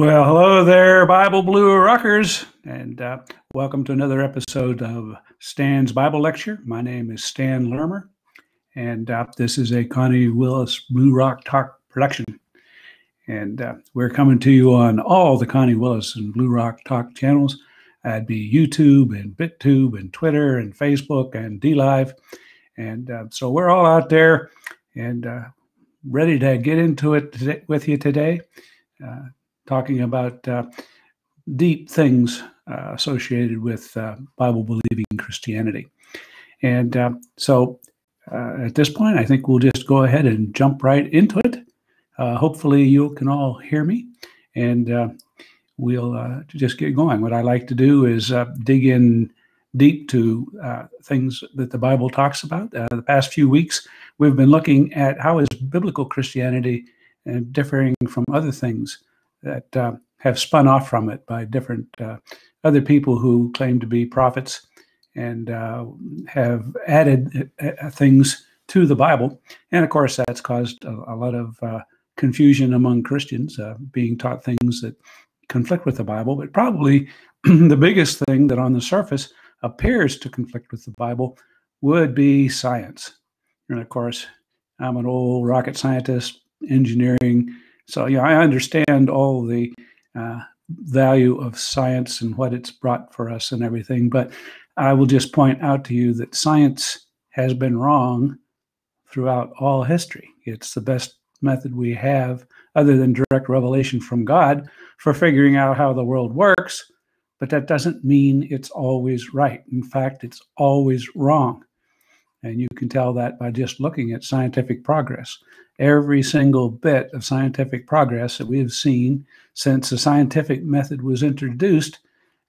Well, hello there, Bible Blue Rockers, and welcome to another episode of Stan's Bible Lecture. My name is Stan Larimer, and this is a Connie Willis Blue Rock Talk production. And we're coming to you on all the Connie Willis and Blue Rock Talk channels. That'd be YouTube and BitTube and Twitter and Facebook and DLive. And so we're all out there and ready to get into it with you today. Talking about deep things associated with Bible-believing Christianity. And so at this point, I think we'll just go ahead and jump right into it. Hopefully you can all hear me, and we'll just get going. What I like to do is dig in deep to things that the Bible talks about. The past few weeks, we've been looking at how is biblical Christianity differing from other things that have spun off from it by different other people who claim to be prophets and have added things to the Bible. And of course, that's caused a lot of confusion among Christians, being taught things that conflict with the Bible. But probably the biggest thing that on the surface appears to conflict with the Bible would be science. And of course, I'm an old rocket scientist, engineering. So, I understand all the value of science and what it's brought for us and everything, but I will just point out to you that science has been wrong throughout all history. It's the best method we have, other than direct revelation from God, for figuring out how the world works, but that doesn't mean it's always right. In fact, it's always wrong. And you can tell that by just looking at scientific progress. Every single bit of scientific progress that we have seen since the scientific method was introduced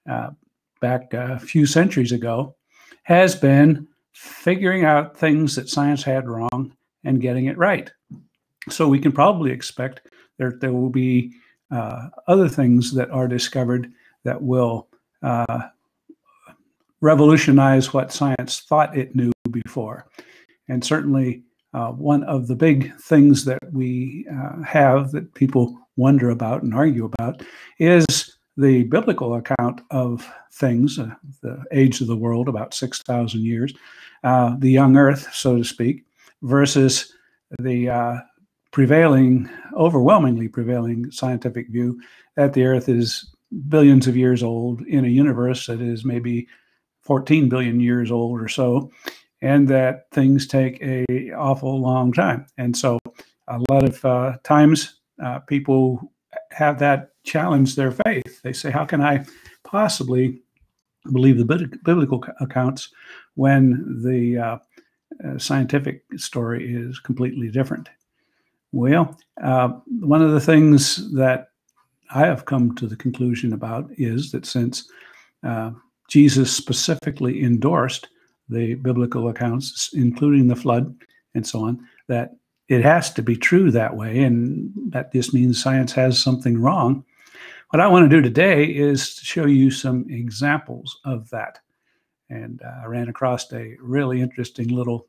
back a few centuries ago has been figuring out things that science had wrong and getting it right. So we can probably expect there will be other things that are discovered that will revolutionize what science thought it knew before. And certainly one of the big things that we have that people wonder about and argue about is the biblical account of things, the age of the world, about 6,000 years, the young earth, so to speak, versus the overwhelmingly prevailing scientific view that the earth is billions of years old in a universe that is maybe 14 billion years old or so, and that things take an awful long time. And so a lot of times people have that challenge their faith. They say, how can I possibly believe the biblical accounts when the scientific story is completely different? Well, one of the things that I have come to the conclusion about is that since Jesus specifically endorsed the biblical accounts, including the flood and so on, that it has to be true that way, and that just means science has something wrong. What I want to do today is to show you some examples of that. And I ran across a really interesting little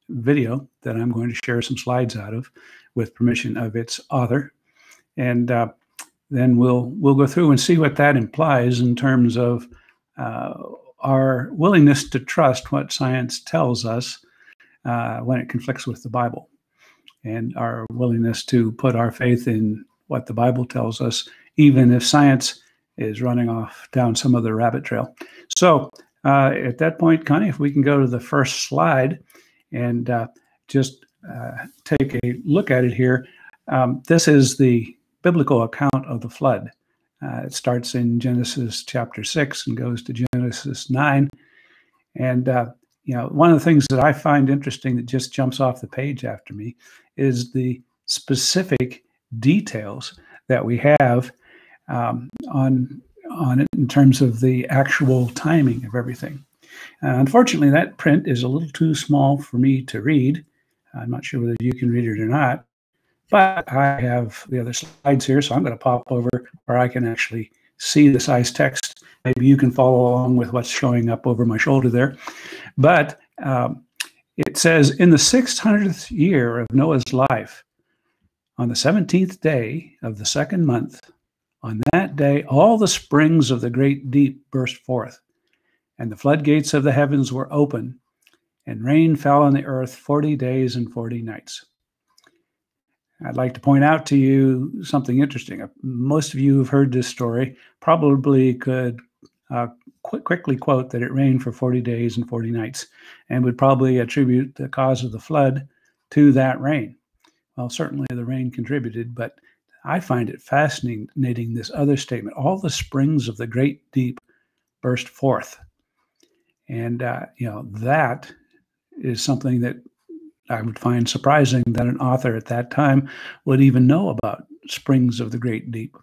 video that I'm going to share some slides out of with permission of its author. And then we'll go through and see what that implies in terms of our willingness to trust what science tells us when it conflicts with the Bible, and our willingness to put our faith in what the Bible tells us, even if science is running off down some other rabbit trail. So at that point, Connie, if we can go to the first slide and just take a look at it here. This is the biblical account of the flood. It starts in Genesis chapter 6 and goes to Genesis 9. And, one of the things that I find interesting that just jumps off the page after me is the specific details that we have on it in terms of the actual timing of everything. Unfortunately, that print is a little too small for me to read. I'm not sure whether you can read it or not. But I have the other slides here, so I'm going to pop over where I can actually see the size text. Maybe you can follow along with what's showing up over my shoulder there. But it says, in the 600th year of Noah's life, on the 17th day of the second month, On that day, all the springs of the great deep burst forth, and the floodgates of the heavens were open, and rain fell on the earth 40 days and 40 nights. I'd like to point out to you something interesting. Most of you who've heard this story probably could quickly quote that it rained for 40 days and 40 nights, and would probably attribute the cause of the flood to that rain. Well, certainly the rain contributed, but I find it fascinating, this other statement, all the springs of the great deep burst forth. And, that is something that I would find surprising that an author at that time would even know about springs of the great deep.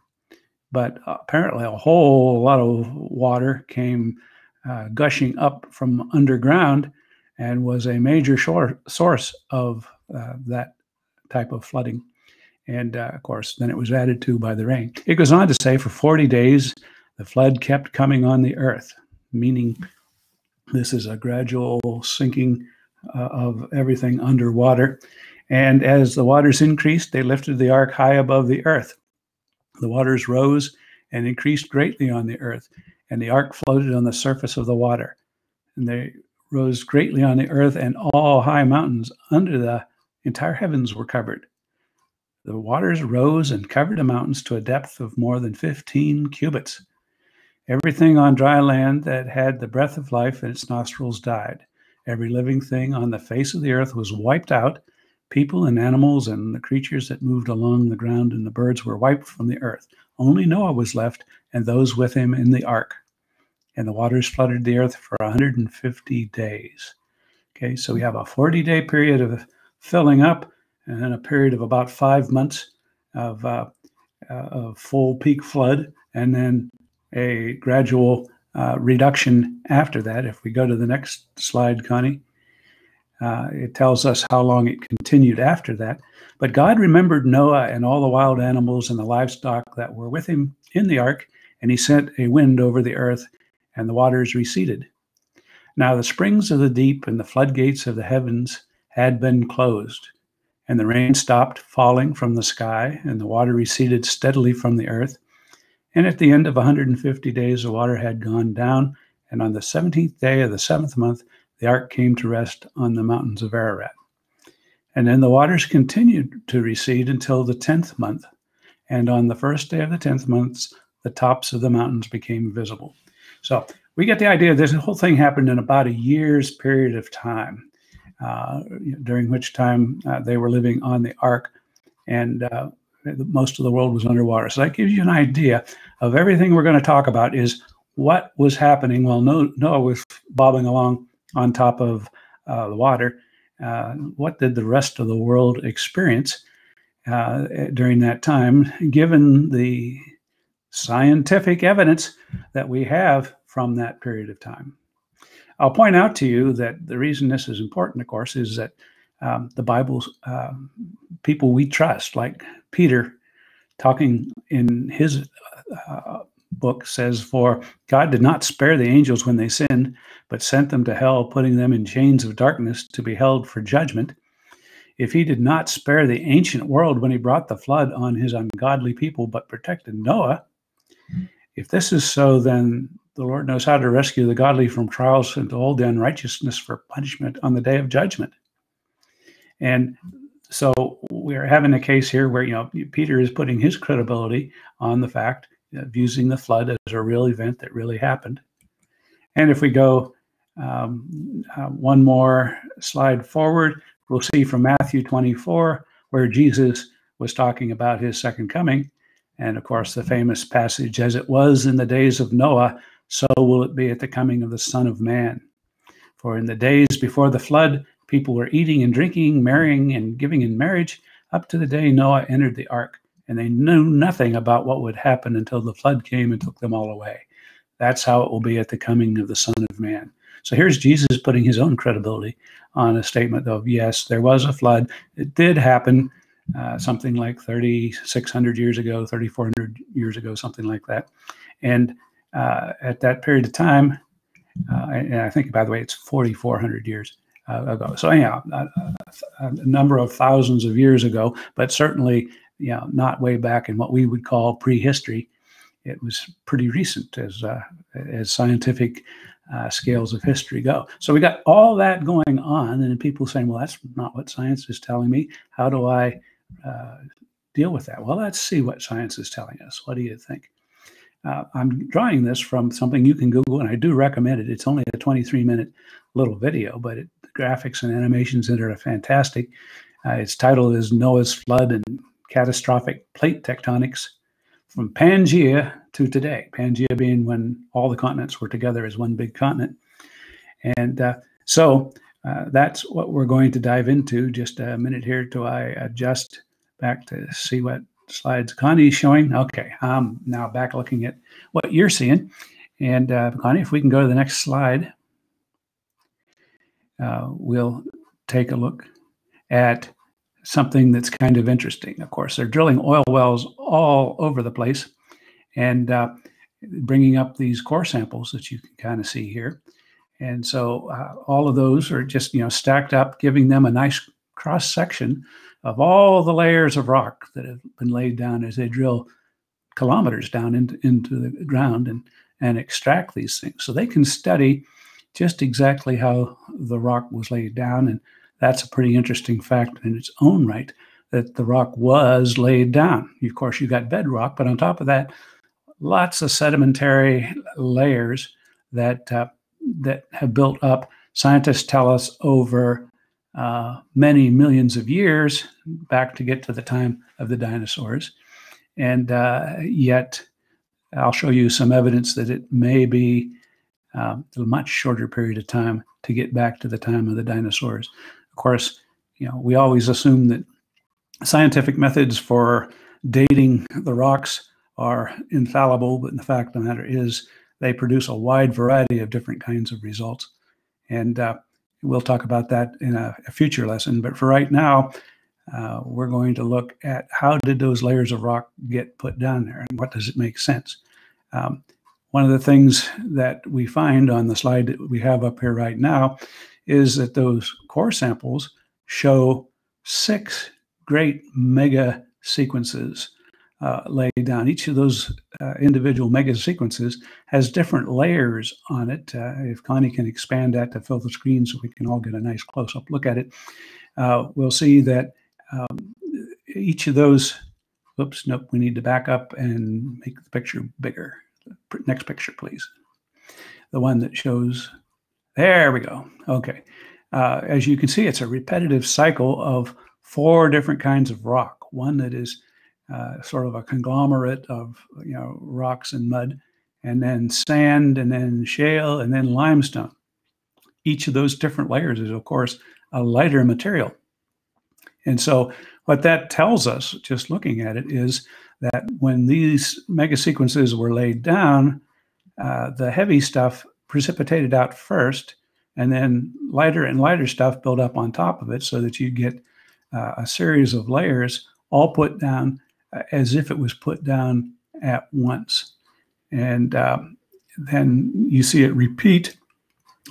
But apparently a whole lot of water came gushing up from underground and was a major source of that type of flooding. And of course, then it was added to by the rain. It goes on to say, for 40 days, the flood kept coming on the earth, meaning this is a gradual sinking of everything underwater. And as the waters increased, they lifted the ark high above the earth. The waters rose and increased greatly on the earth, and the ark floated on the surface of the water. And they rose greatly on the earth, and all high mountains under the entire heavens were covered. The waters rose and covered the mountains to a depth of more than 15 cubits. Everything on dry land that had the breath of life in its nostrils died. Every living thing on the face of the earth was wiped out. People and animals and the creatures that moved along the ground and the birds were wiped from the earth. Only Noah was left, and those with him in the ark. And the waters flooded the earth for 150 days. Okay, so we have a 40-day period of filling up, and then a period of about 5 months of full peak flood, and then a gradual reduction after that. If we go to the next slide, Connie, it tells us how long it continued after that. But God remembered Noah and all the wild animals and the livestock that were with him in the ark, and he sent a wind over the earth, and the waters receded. Now the springs of the deep and the floodgates of the heavens had been closed, and the rain stopped falling from the sky, and the water receded steadily from the earth. And at the end of 150 days, the water had gone down, and on the 17th day of the 7th month, the ark came to rest on the mountains of Ararat. And then the waters continued to recede until the 10th month. And on the first day of the 10th month, the tops of the mountains became visible. So we get the idea this whole thing happened in about a year's period of time, during which time they were living on the ark, and most of the world was underwater. So that gives you an idea of everything we're going to talk about is what was happening while Noah was bobbing along on top of the water. What did the rest of the world experience during that time, given the scientific evidence that we have from that period of time? I'll point out to you that the reason this is important, of course, is that the Bible's people we trust, like Peter, talking in his book, says, "For God did not spare the angels when they sinned, but sent them to hell, putting them in chains of darkness to be held for judgment. If he did not spare the ancient world when he brought the flood on his ungodly people, but protected Noah, if this is so, then the Lord knows how to rescue the godly from trials and to hold the unrighteousness for punishment on the day of judgment." And so we're having a case here where, Peter is putting his credibility on the fact of using the flood as a real event that really happened. And if we go one more slide forward, we'll see from Matthew 24, where Jesus was talking about his second coming. And of course, the famous passage, "As it was in the days of Noah, so will it be at the coming of the Son of Man. For in the days before the flood, people were eating and drinking, marrying and giving in marriage, up to the day Noah entered the ark. And they knew nothing about what would happen until the flood came and took them all away. That's how it will be at the coming of the Son of Man." So here's Jesus putting his own credibility on a statement of, yes, there was a flood. It did happen something like 3,600 years ago, 3,400 years ago, something like that. And at that period of time, and I think, by the way, it's 4,400 years ago. So anyhow, a number of thousands of years ago, but certainly not way back in what we would call prehistory. it was pretty recent as scientific scales of history go. So we got all that going on, and people saying, well, that's not what science is telling me. How do I deal with that? Well, let's see what science is telling us. What do you think? I'm drawing this from something you can Google, and I do recommend it. It's only a 23-minute little video, but the graphics and animations in it are fantastic. Its title is Noah's Flood and Catastrophic Plate Tectonics from Pangea to Today. Pangea being when all the continents were together as one big continent. And so that's what we're going to dive into. Just a minute here till I adjust back to see what slides Connie's showing. Okay, I'm now back looking at what you're seeing. And Connie, if we can go to the next slide, we'll take a look at something that's kind of interesting. Of course, they're drilling oil wells all over the place and bringing up these core samples that you can kind of see here. And so all of those are just, stacked up, giving them a nice cross section of all the layers of rock that have been laid down as they drill kilometers down into the ground and extract these things. So they can study just exactly how the rock was laid down. And that's a pretty interesting fact in its own right, that the rock was laid down. Of course, you got bedrock, but on top of that, lots of sedimentary layers that have built up. Scientists tell us over many millions of years back to get to the time of the dinosaurs. And yet I'll show you some evidence that it may be a much shorter period of time to get back to the time of the dinosaurs. Of course, we always assume that scientific methods for dating the rocks are infallible, but the fact of the matter is they produce a wide variety of different kinds of results. And we'll talk about that in a future lesson. But for right now, we're going to look at how did those layers of rock get put down there and what does it make sense? One of the things that we find on the slide that we have up here right now is that those core samples show 6 great mega sequences laid down. Each of those individual mega sequences has different layers on it. If Connie can expand that to fill the screen so we can all get a nice close-up look at it, we'll see that each of those, oops, nope, we need to back up and make the picture bigger. Next picture, please. The one that shows, there we go. Okay. As you can see, it's a repetitive cycle of 4 different kinds of rock. One that is sort of a conglomerate of rocks and mud, and then sand, and then shale, and then limestone. Each of those different layers is, of course, a lighter material. And so what that tells us, just looking at it, is that when these mega sequences were laid down, the heavy stuff precipitated out first, and then lighter and lighter stuff built up on top of it, so that you get a series of layers all put down as if it was put down at once. And then you see it repeat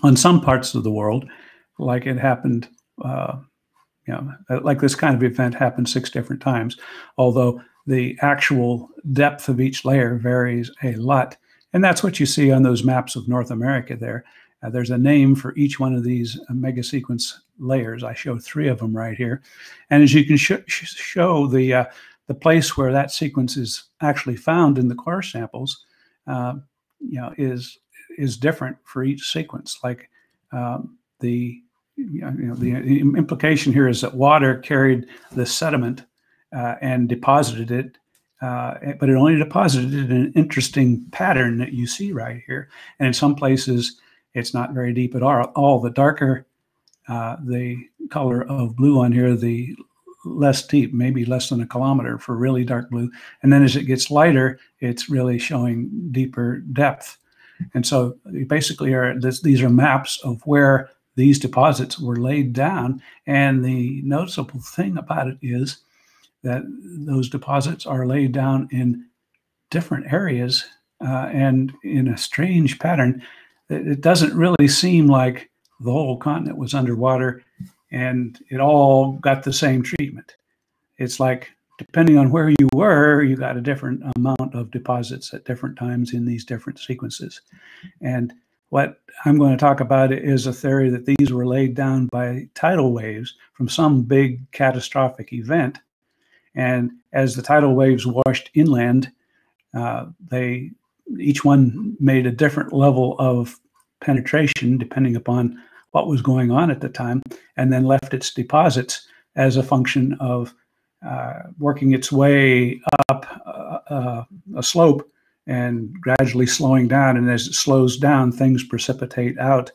on some parts of the world, like it happened, like this kind of event happened 6 different times, although the actual depth of each layer varies a lot. And that's what you see on those maps of North America there. There's a name for each one of these mega sequence layers. I show 3 of them right here. And as you can show, the place where that sequence is actually found in the core samples, is different for each sequence. Like the implication here is that water carried the sediment and deposited it, but it only deposited it in an interesting pattern that you see right here. And in some places, it's not very deep at all. The darker the color of blue on here, the less deep, maybe less than a kilometer for really dark blue. And then as it gets lighter, it's really showing deeper depth. And so basically these are maps of where these deposits were laid down. And the noticeable thing about it is that those deposits are laid down in different areas and in a strange pattern. It doesn't really seem like the whole continent was underwater and it all got the same treatment. It's like depending on where you were, you got a different amount of deposits at different times in these different sequences. And what I'm going to talk about is a theory that these were laid down by tidal waves from some big catastrophic event. And as the tidal waves washed inland, each one made a different level of penetration depending upon what was going on at the time, and then left its deposits as a function of working its way up a slope and gradually slowing down. And as it slows down, things precipitate out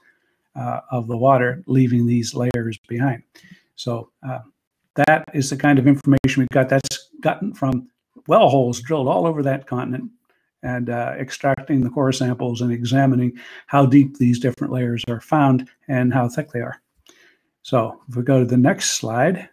of the water, leaving these layers behind. So that is the kind of information we've got. That's gotten from well holes drilled all over that continent, and extracting the core samples and examining how deep these different layers are found and how thick they are. So if we go to the next slide.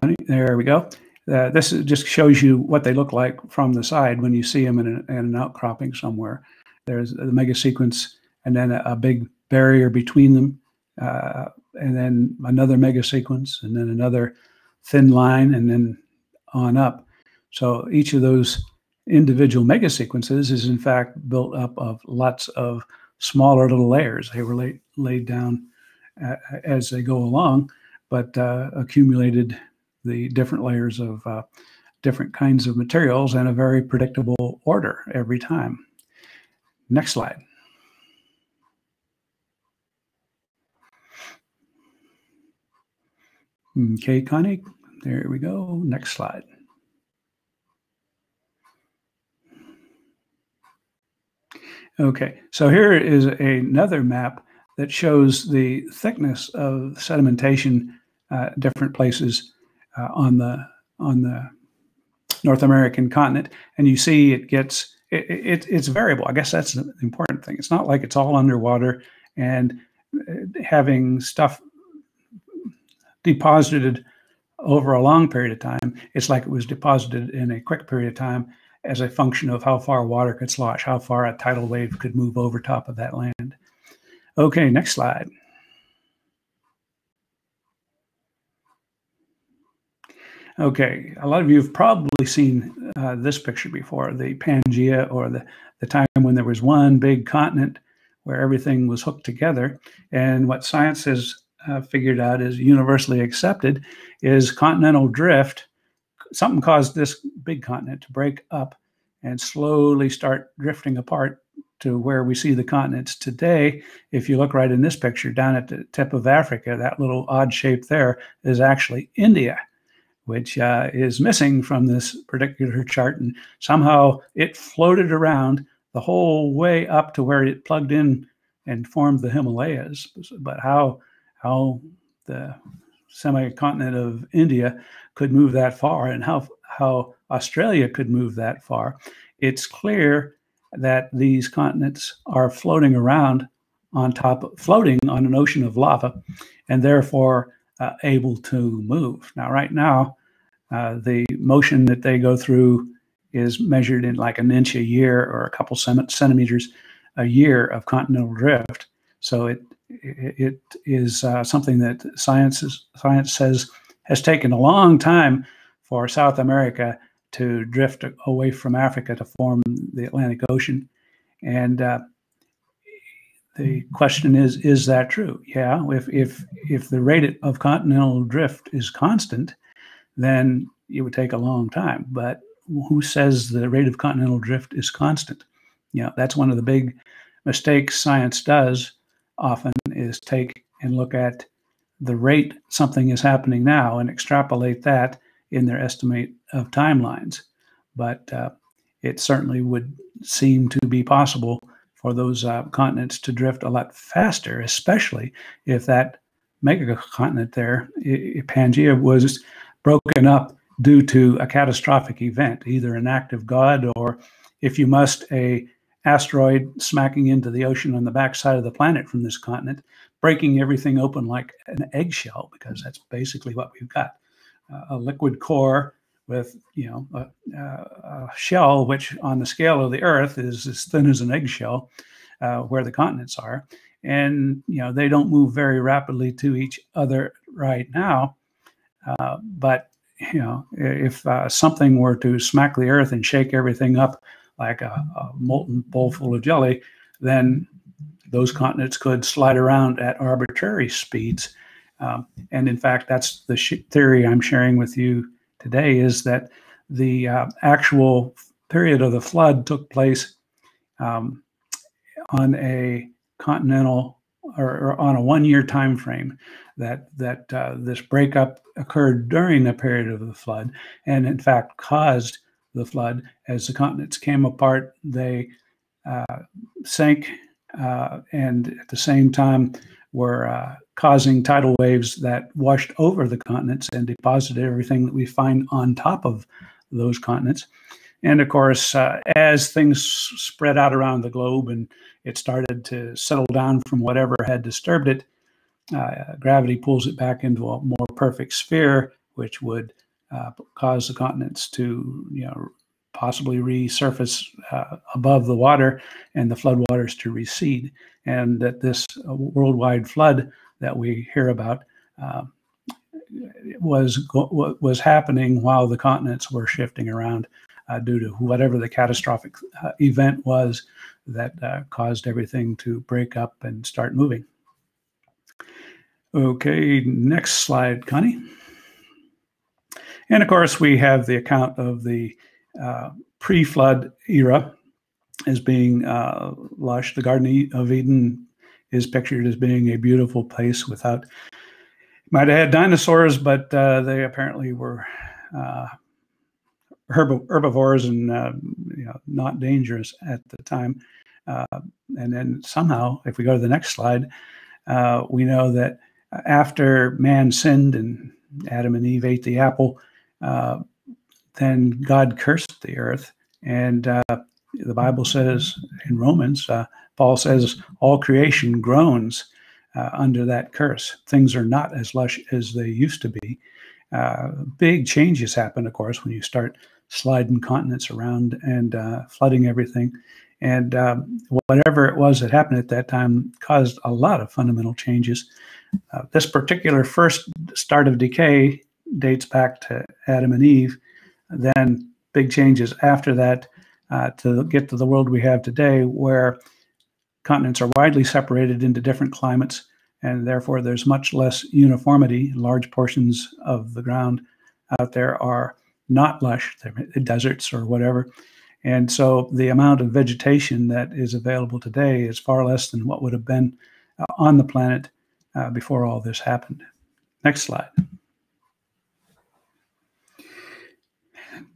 Connie, there we go. This just shows you what they look like from the side when you see them in an outcropping somewhere. There's the mega sequence, and then a big barrier between them, and then another mega sequence, and then another thin line, and then on up. So each of those individual mega sequences is in fact built up of lots of smaller little layers. They were laid down as they go along, but accumulated the different layers of different kinds of materials in a very predictable order every time. Next slide. Okay, Connie, there we go. Next slide. Okay, so here is another map that shows the thickness of sedimentation different places on the North American continent, and you see it gets it's variable. I guess that's the important thing. It's not like it's all underwater and having stuff deposited over a long period of time. It's like it was deposited in a quick period of time as a function of how far water could slosh, how far a tidal wave could move over top of that land. Okay, next slide. Okay, a lot of you have probably seen this picture before, the Pangea, or the time when there was one big continent where everything was hooked together. And what science has figured out is universally accepted is continental drift. Something caused this big continent to break up and slowly start drifting apart to where we see the continents today. If you look right in this picture, down at the tip of Africa, that little odd shape there is actually India, which is missing from this particular chart. And somehow it floated around the whole way up to where it plugged in and formed the Himalayas. But how the semi-continent of India could move that far, and how Australia could move that far, it's clear that these continents are floating around on top, floating on an ocean of lava, and therefore able to move. Now, right now, the motion that they go through is measured in like an inch a year or a couple centimeters a year of continental drift. So it is something that science says has taken a long time for South America to drift away from Africa to form the Atlantic Ocean. And the question is that true? Yeah, if the rate of continental drift is constant, then it would take a long time. But who says the rate of continental drift is constant? You know, that's one of the big mistakes science does often, is take and look at the rate something is happening now and extrapolate that in their estimate of timelines. But it certainly would seem to be possible for those continents to drift a lot faster, especially if that megacontinent there, Pangea, was broken up due to a catastrophic event, either an act of God, or, if you must, a asteroid smacking into the ocean on the backside of the planet from this continent, breaking everything open like an eggshell, because that's basically what we've got. A liquid core with, you know, a shell which on the scale of the Earth is as thin as an eggshell, where the continents are. and they don't move very rapidly to each other right now. But if something were to smack the earth and shake everything up like a molten bowl full of jelly, then those continents could slide around at arbitrary speeds. And in fact, that's the theory I'm sharing with you today, is that the actual period of the flood took place on a continental or on a 1-year time frame, that this breakup occurred during the period of the flood, and in fact caused the flood. As the continents came apart, they sank, and at the same time were causing tidal waves that washed over the continents and deposited everything that we find on top of those continents. And of course, as things spread out around the globe and it started to settle down from whatever had disturbed it, gravity pulls it back into a more perfect sphere, which would cause the continents to, possibly resurface above the water and the floodwaters to recede. And that this worldwide flood that we hear about was happening while the continents were shifting around due to whatever the catastrophic event was that caused everything to break up and start moving. Okay, next slide, Connie. And of course, we have the account of the pre-flood era as being lush. The Garden of Eden is pictured as being a beautiful place without, might have had dinosaurs, but they apparently were herbivores and not dangerous at the time. And then somehow, if we go to the next slide, we know that after man sinned and Adam and Eve ate the apple, then God cursed the earth. And the Bible says in Romans, Paul says, all creation groans under that curse. Things are not as lush as they used to be. Big changes happen, of course, when you start sliding continents around and flooding everything. And whatever it was that happened at that time caused a lot of fundamental changes. This particular first start of decay dates back to Adam and Eve. Then big changes after that to get to the world we have today, where continents are widely separated into different climates, and therefore there's much less uniformity. Large portions of the ground out there are not lush, they're deserts or whatever. And so the amount of vegetation that is available today is far less than what would have been on the planet before all this happened. Next slide.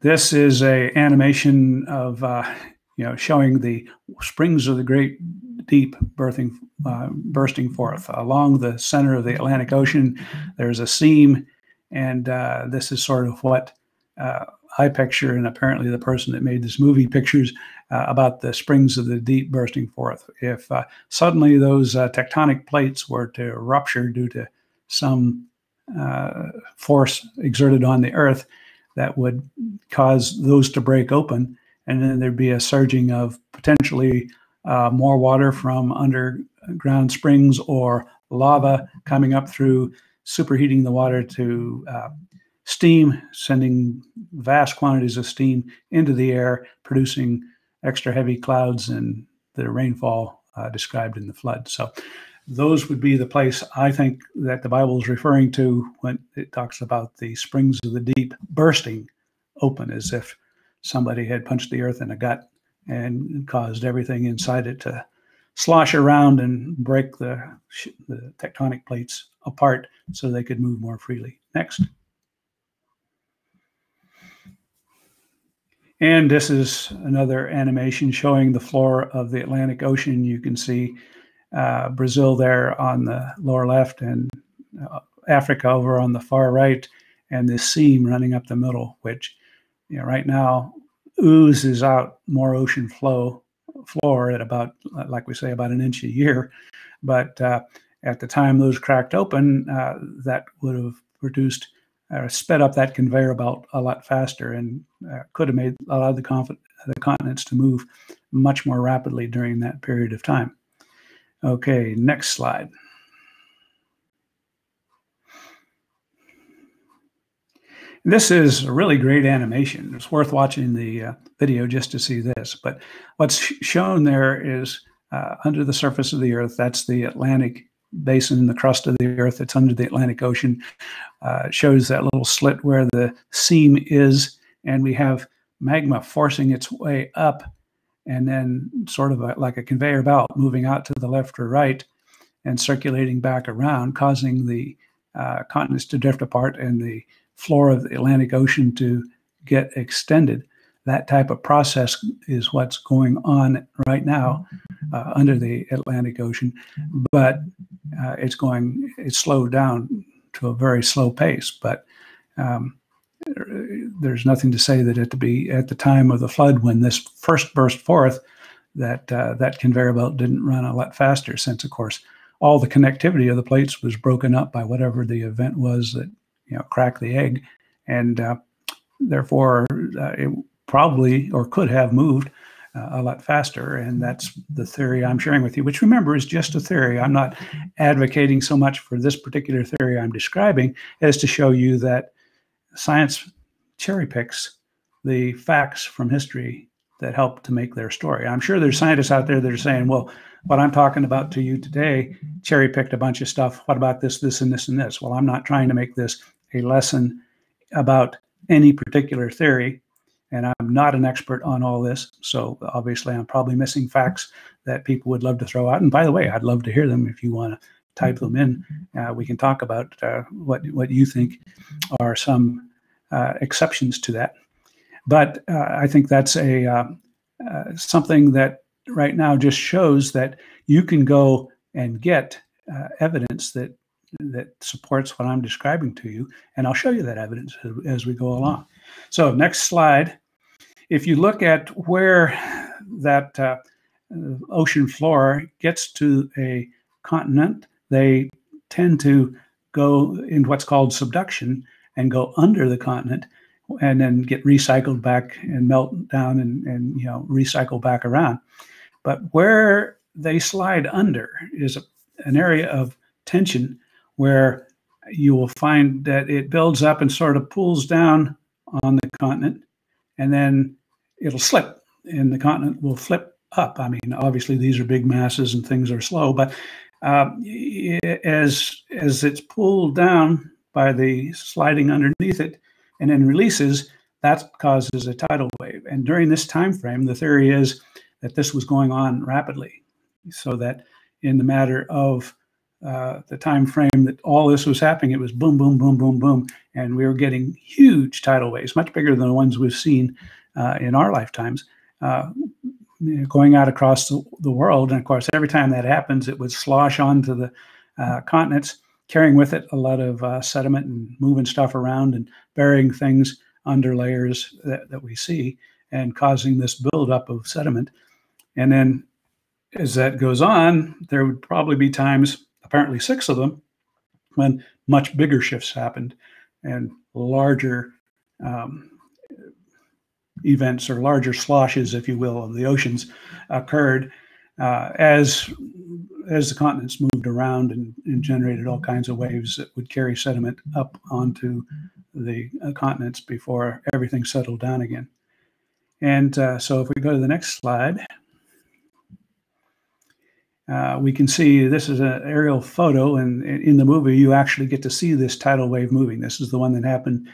This is an animation of showing the springs of the great deep bursting forth. Along the center of the Atlantic Ocean, there's a seam, and this is sort of what I picture, and apparently the person that made this movie pictures about the springs of the deep bursting forth. If suddenly those tectonic plates were to rupture due to some force exerted on the earth, that would cause those to break open, and then there'd be a surging of potentially more water from underground springs or lava coming up through superheating the water to steam, sending vast quantities of steam into the air, producing extra heavy clouds and the rainfall described in the flood. So those would be the place I think that the Bible is referring to when it talks about the springs of the deep bursting open, as if somebody had punched the earth in the gut and caused everything inside it to slosh around and break the tectonic plates apart so they could move more freely. Next. And this is another animation showing the floor of the Atlantic Ocean. You can see Brazil there on the lower left and Africa over on the far right, and this seam running up the middle, which right now oozes out more ocean floor at about, like we say, about an inch a year. But at the time those cracked open, that would have produced sped up that conveyor belt a lot faster, and could have made a lot of the continents to move much more rapidly during that period of time. Okay, next slide. This is a really great animation. It's worth watching the video just to see this. But what's shown there is under the surface of the Earth, that's the Atlantic basin, the crust of the Earth. It's under the Atlantic Ocean. It shows that little slit where the seam is, and we have magma forcing its way up, and then sort of like a conveyor belt moving out to the left or right and circulating back around, causing the continents to drift apart and the floor of the Atlantic Ocean to get extended. That type of process is what's going on right now under the Atlantic Ocean, but it's slowed down to a very slow pace. But there's nothing to say that at the time of the flood, when this first burst forth, that that conveyor belt didn't run a lot faster, since of course all the connectivity of the plates was broken up by whatever the event was that cracked the egg, and therefore it probably or could have moved a lot faster. And that's the theory I'm sharing with you, which, remember, is just a theory. I'm not advocating so much for this particular theory I'm describing as to show you that science cherry picks the facts from history that help to make their story. I'm sure there's scientists out there that are saying, well, what I'm talking about to you today cherry picked a bunch of stuff. What about this, this, and this, and this? Well, I'm not trying to make this a lesson about any particular theory, and I'm not an expert on all this. So obviously I'm probably missing facts that people would love to throw out. And by the way, I'd love to hear them. If you want to type them in, we can talk about what you think are some exceptions to that. But I think that's something that right now just shows that you can go and get evidence that supports what I'm describing to you, and I'll show you that evidence as we go along. So next slide. If you look at where that ocean floor gets to a continent, they tend to go in what's called subduction and go under the continent, and then get recycled back and melt down and recycle back around. But where they slide under is an area of tension where you will find that it builds up and sort of pulls down on the continent, and then it'll slip and the continent will flip up. I mean, obviously these are big masses and things are slow, but as it's pulled down by the sliding underneath it and then releases, that causes a tidal wave. And during this time frame, the theory is that this was going on rapidly, so that in the matter of the time frame that all this was happening, it was boom, boom, boom, boom, boom, and we were getting huge tidal waves, much bigger than the ones we've seen in our lifetimes, going out across the world. And of course, every time that happens, it would slosh onto the continents, carrying with it a lot of sediment and moving stuff around and burying things under layers that we see, and causing this buildup of sediment. And then as that goes on, there would probably be times, apparently 6 of them, when much bigger shifts happened and larger events, or larger sloshes, if you will, of the oceans occurred as the continents moved around and generated all kinds of waves that would carry sediment up onto the continents before everything settled down again. And so if we go to the next slide, we can see this is an aerial photo, and in the movie you actually get to see this tidal wave moving. This is the one that happened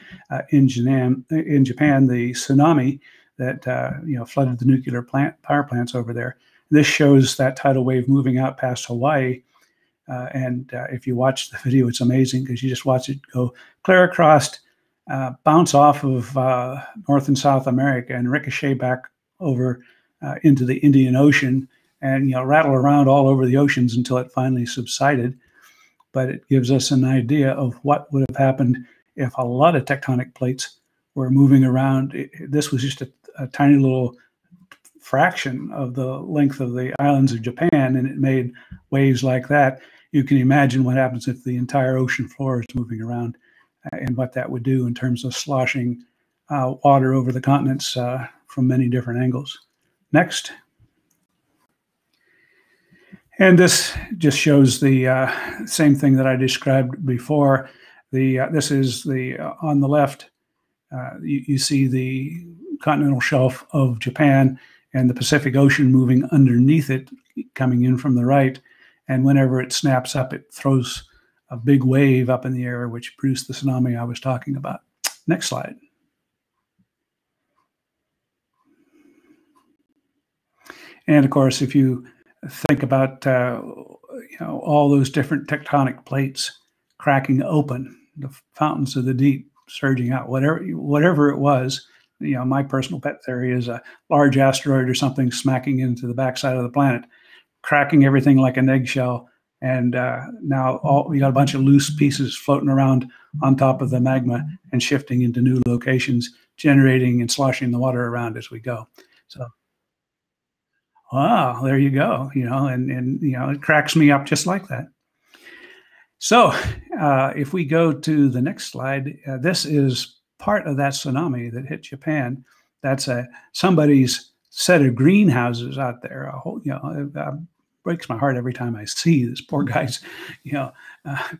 in Japan, the tsunami that flooded the nuclear power plants over there. This shows that tidal wave moving out past Hawaii, and if you watch the video, it's amazing because you just watch it go clear across, bounce off of North and South America, and ricochet back over into the Indian Ocean, and rattle around all over the oceans until it finally subsided. But it gives us an idea of what would have happened if a lot of tectonic plates were moving around. This was just a tiny little fraction of the length of the islands of Japan, and it made waves like that. You can imagine what happens if the entire ocean floor is moving around, and what that would do in terms of sloshing water over the continents from many different angles. Next. And this just shows the same thing that I described before. This is on the left. You see the continental shelf of Japan and the Pacific Ocean moving underneath it, coming in from the right. And whenever it snaps up, it throws a big wave up in the air, which produced the tsunami I was talking about. Next slide. And of course, if you think about all those different tectonic plates cracking open, the fountains of the deep surging out, whatever it was, my personal pet theory is a large asteroid or something smacking into the backside of the planet, cracking everything like an eggshell, and now we got a bunch of loose pieces floating around on top of the magma and shifting into new locations, generating and sloshing the water around as we go. So, wow, there you go. And it cracks me up just like that. So, if we go to the next slide, this is part of that tsunami that hit Japan. That's somebody's set of greenhouses out there. Breaks my heart every time I see this poor guy's,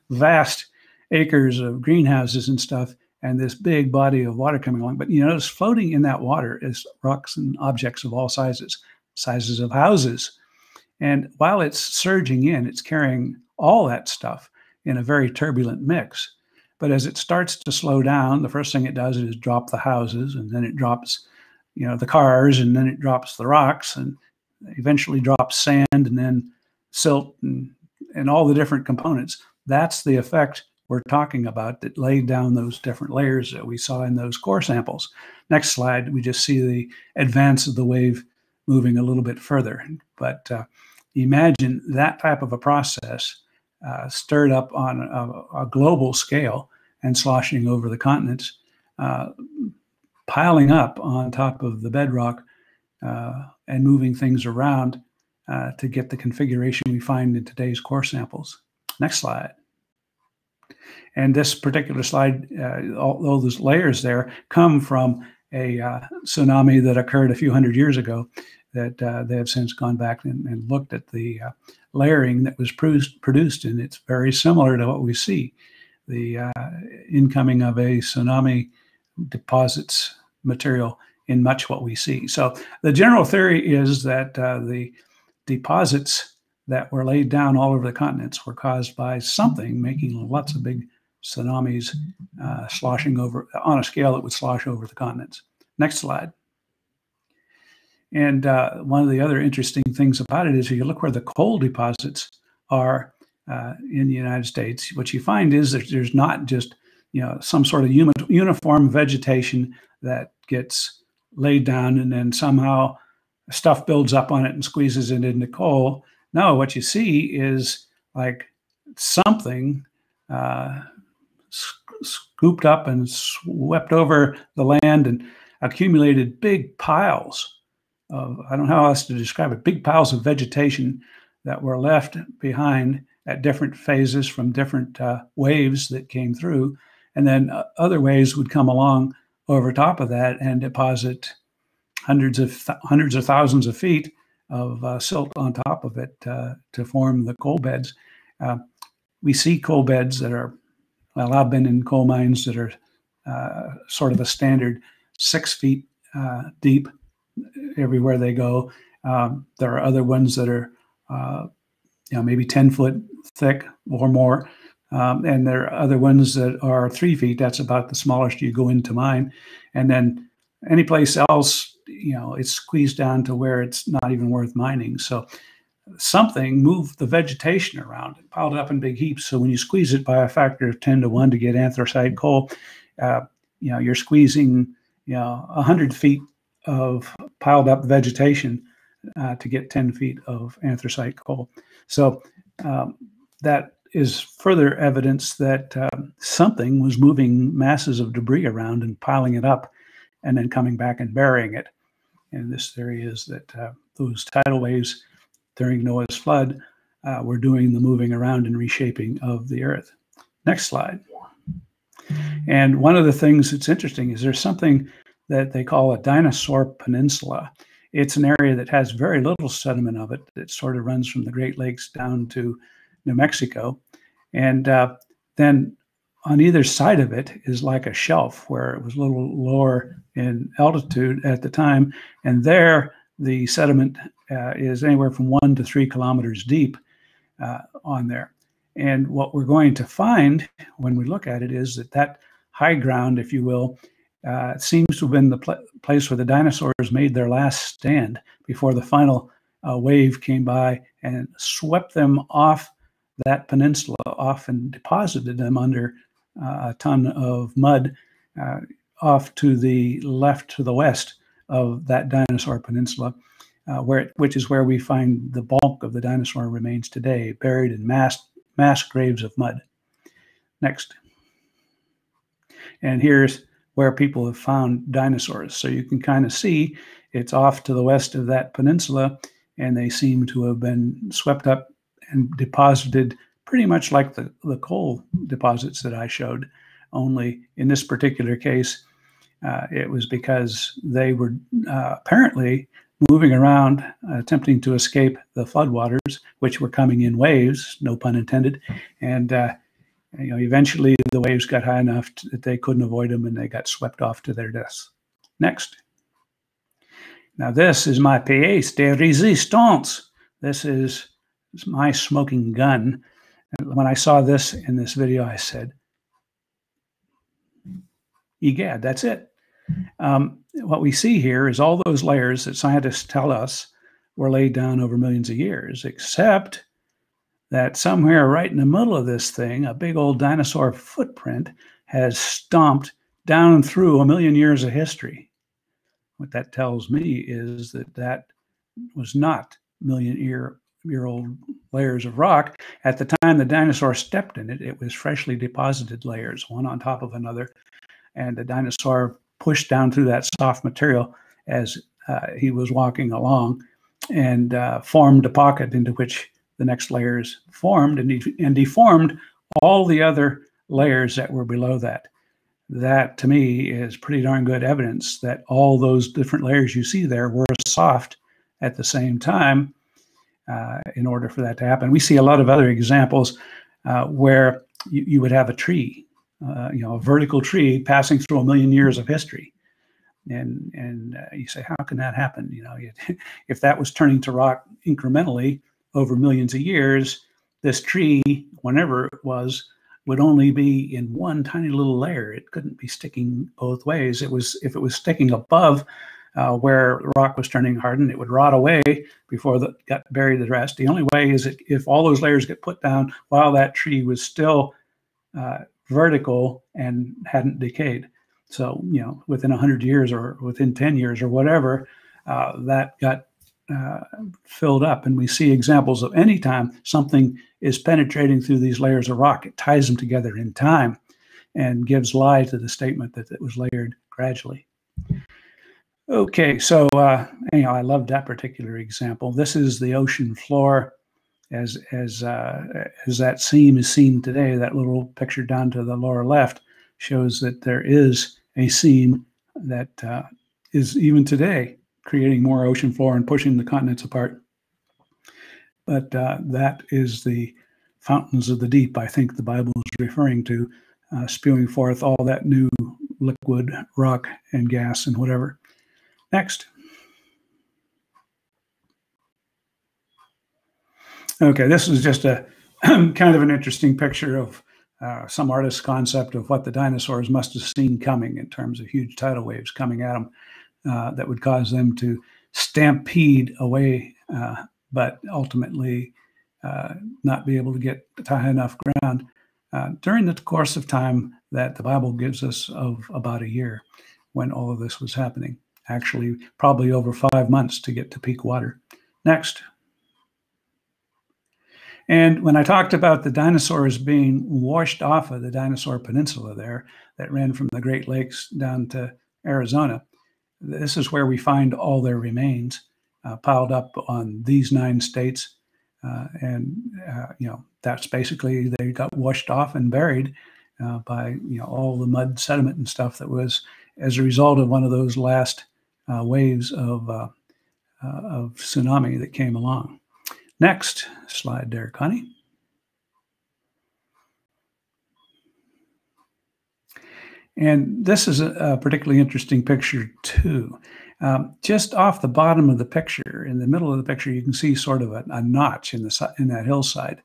vast acres of greenhouses and stuff, and this big body of water coming along. But notice floating in that water is rocks and objects of all sizes of houses. And while it's surging in, it's carrying all that stuff in a very turbulent mix. But as it starts to slow down, the first thing it does is drop the houses, and then it drops, the cars, and then it drops the rocks, and eventually drops sand, and then silt, and all the different components. That's the effect we're talking about that laid down those different layers that we saw in those core samples. Next slide, we just see the advance of the wave moving a little bit further. But imagine that type of a process stirred up on a global scale and sloshing over the continents, piling up on top of the bedrock and moving things around to get the configuration we find in today's core samples. Next slide. And this particular slide, all those layers there come from a tsunami that occurred a few hundred years ago that they have since gone back and looked at the layering that was produced, and it's very similar to what we see. The incoming of a tsunami deposits material in much what we see. So the general theory is that the deposits that were laid down all over the continents were caused by something making lots of big tsunamis sloshing over on a scale that would slosh over the continents. Next slide. And one of the other interesting things about it is if you look where the coal deposits are in the United States, what you find is that there's not just some sort of uniform vegetation that gets laid down and then somehow stuff builds up on it and squeezes it into coal. No, what you see is like something scooped up and swept over the land and accumulated big piles of, I don't know how else to describe it, big piles of vegetation that were left behind at different phases from different waves that came through. And then other waves would come along over top of that and deposit hundreds of thousands of feet of silt on top of it to form the coal beds. We see coal beds that are, well, I've been in coal mines that are sort of a standard 6 feet deep everywhere they go. There are other ones that are maybe 10 foot thick or more. And there are other ones that are 3 feet. That's about the smallest you go into mine. And then any place else, it's squeezed down to where it's not even worth mining. So something moved the vegetation around, piled up in big heaps. So when you squeeze it by a factor of 10 to 1 to get anthracite coal, you're squeezing 100 feet of piled up vegetation to get 10 feet of anthracite coal. So that is further evidence that something was moving masses of debris around and piling it up and then coming back and burying it. And this theory is that those tidal waves during Noah's flood were doing the moving around and reshaping of the earth. Next slide. And one of the things that's interesting is there's something that they call a dinosaur peninsula. it's an area that has very little sediment of it. It sort of runs from the Great Lakes down to New Mexico. And then on either side of it is like a shelf where it was a little lower in altitude at the time. And there, the sediment is anywhere from 1 to 3 kilometers deep on there. And what we're going to find when we look at it is that high ground, if you will, seems to have been the place where the dinosaurs made their last stand before the final wave came by and swept them off that peninsula off and deposited them under a ton of mud off to the left, to the west of that dinosaur peninsula, which is where we find the bulk of the dinosaur remains today, buried in mass graves of mud. Next. And here's where people have found dinosaurs. So you can kind of see it's off to the west of that peninsula, and they seem to have been swept up and deposited pretty much like the coal deposits that I showed, only in this particular case, it was because they were apparently moving around, attempting to escape the floodwaters, which were coming in waves, no pun intended, and eventually the waves got high enough that they couldn't avoid them and they got swept off to their deaths. Next. Now this is my pièce de résistance. This is my smoking gun. And when I saw this in this video, I said, egad, that's it. What we see here is all those layers that scientists tell us were laid down over millions of years, except that somewhere right in the middle of this thing, a big old dinosaur footprint has stomped down through a million years of history. What that tells me is that was not million-year-old layers of rock. At the time the dinosaur stepped in it, it was freshly deposited layers, one on top of another, and the dinosaur pushed down through that soft material as he was walking along and formed a pocket into which the next layers formed and deformed all the other layers that were below that. That, to me, is pretty darn good evidence that all those different layers you see there were soft at the same time in order for that to happen. We see a lot of other examples where you would have a tree, a vertical tree passing through a million years of history. And you say, how can that happen? If that was turning to rock incrementally over millions of years, this tree, whenever it was, would only be in one tiny little layer. It couldn't be sticking both ways. If it was sticking above where the rock was turning hardened, it would rot away before it got buried the rest. The only way is if all those layers get put down while that tree was still vertical and hadn't decayed. So, within 100 years or within 10 years or whatever, that got filled up. And we see examples of any time something is penetrating through these layers of rock, it ties them together in time and gives lie to the statement that it was layered gradually. Okay, so I love that particular example. This is the ocean floor as that seam is seen today. That little picture down to the lower left shows that there is a seam that is even today creating more ocean floor and pushing the continents apart. But that is the fountains of the deep, I think the Bible is referring to, spewing forth all that new liquid rock and gas and whatever. Next. Okay, this is just a kind of an interesting picture of some artist's concept of what the dinosaurs must have seen coming in terms of huge tidal waves coming at them that would cause them to stampede away, but ultimately not be able to get to high enough ground during the course of time that the Bible gives us of about a year when all of this was happening. Actually, probably over 5 months to get to peak water. Next. And when I talked about the dinosaurs being washed off of the dinosaur peninsula there that ran from the Great Lakes down to Arizona, this is where we find all their remains piled up on these 9 states. That's basically they got washed off and buried by all the mud, sediment, and stuff that was as a result of one of those last waves of of tsunami that came along. Next slide there, Connie. And this is a particularly interesting picture too. Just off the bottom of the picture, in the middle of the picture, you can see sort of a notch in that hillside.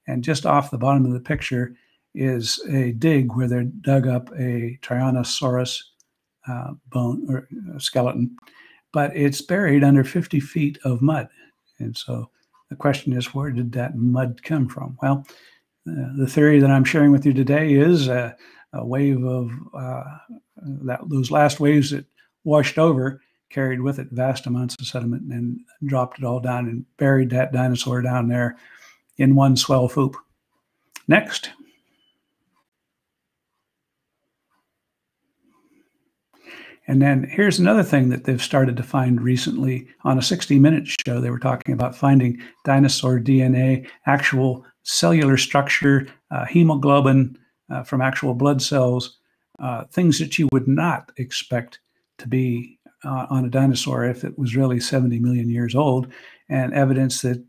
And just off the bottom of the picture is a dig where they dug up a Tyrannosaurus bone or skeleton, but it's buried under 50 feet of mud. And so the question is, where did that mud come from? Well, the theory that I'm sharing with you today is a wave of those last waves that washed over carried with it vast amounts of sediment and dropped it all down and buried that dinosaur down there in one swell swoop. Next. And then here's another thing that they've started to find recently on a 60 Minutes show. They were talking about finding dinosaur DNA, actual cellular structure, hemoglobin from actual blood cells, things that you would not expect to be on a dinosaur if it was really 70 million years old, and evidence that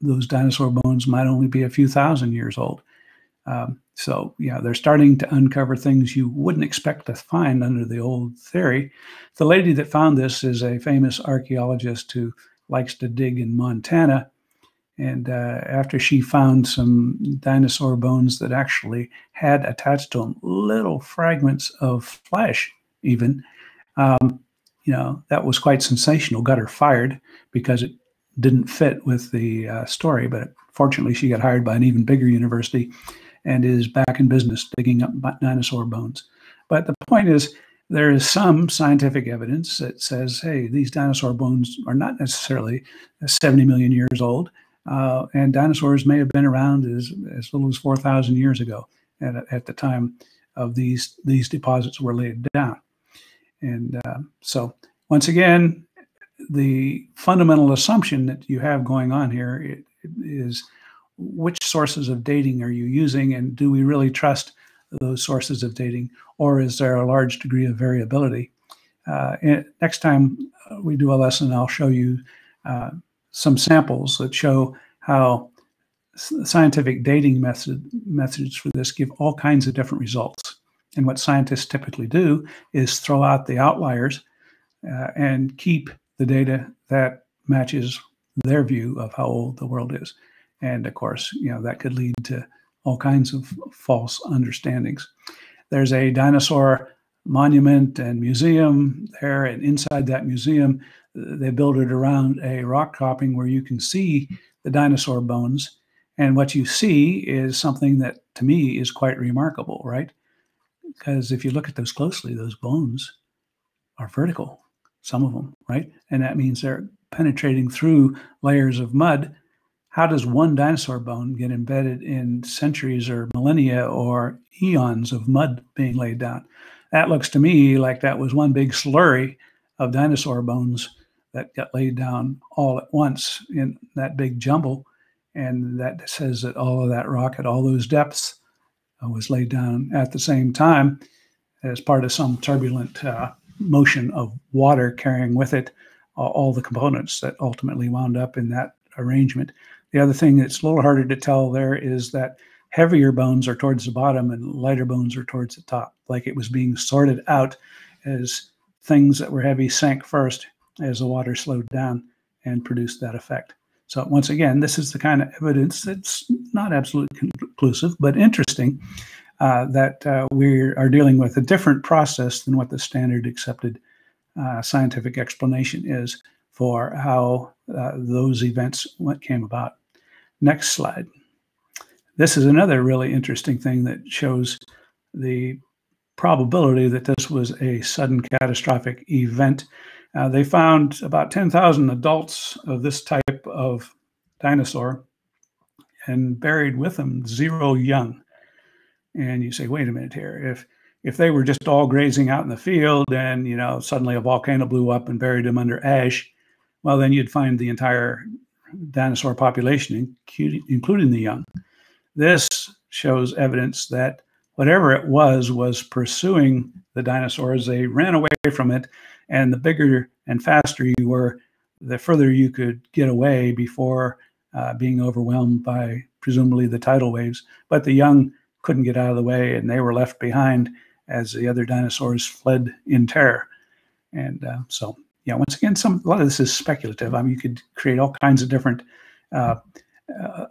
those dinosaur bones might only be a few thousand years old. So yeah, they're starting to uncover things you wouldn't expect to find under the old theory. The lady that found this is a famous archaeologist who likes to dig in Montana. And after she found some dinosaur bones that actually had attached to them little fragments of flesh even, you know, that was quite sensational, got her fired because it didn't fit with the story. But fortunately, she got hired by an even bigger university and is back in business digging up dinosaur bones. But the point is, there is some scientific evidence that says, hey, these dinosaur bones are not necessarily 70 million years old, and dinosaurs may have been around as little as 4,000 years ago at the time of these deposits were laid down. And so once again, the fundamental assumption that you have going on here is, which sources of dating are you using, and do we really trust those sources of dating, or is there a large degree of variability? And next time we do a lesson, I'll show you some samples that show how scientific dating methods for this give all kinds of different results. And what scientists typically do is throw out the outliers and keep the data that matches their view of how old the world is. And of course, you know, that could lead to all kinds of false understandings. There's a dinosaur monument and museum there, and inside that museum, they built it around a rock cropping where you can see the dinosaur bones. And what you see is something that, to me, is quite remarkable, right? Because if you look at those closely, those bones are vertical, some of them, right? And that means they're penetrating through layers of mud. How does one dinosaur bone get embedded in centuries or millennia or eons of mud being laid down? That looks to me like that was one big slurry of dinosaur bones that got laid down all at once in that big jumble. And that says that all of that rock at all those depths was laid down at the same time as part of some turbulent motion of water carrying with it all the components that ultimately wound up in that arrangement. The other thing that's a little harder to tell there is that heavier bones are towards the bottom and lighter bones are towards the top, like it was being sorted out as things that were heavy sank first as the water slowed down and produced that effect. So once again, this is the kind of evidence that's not absolutely conclusive, but interesting that we are dealing with a different process than what the standard accepted scientific explanation is for how those events came about. Next slide. This is another really interesting thing that shows the probability that this was a sudden catastrophic event. They found about 10,000 adults of this type of dinosaur and buried with them 0 young. And you say, wait a minute here. If they were just all grazing out in the field and, you know, suddenly a volcano blew up and buried them under ash, well, then you'd find the entire dinosaur population, including the young. This shows evidence that whatever it was pursuing the dinosaurs. They ran away from it, and the bigger and faster you were, the further you could get away before being overwhelmed by presumably the tidal waves. But the young couldn't get out of the way, and they were left behind as the other dinosaurs fled in terror. And so, yeah, once again, a lot of this is speculative. I mean, you could create all kinds of different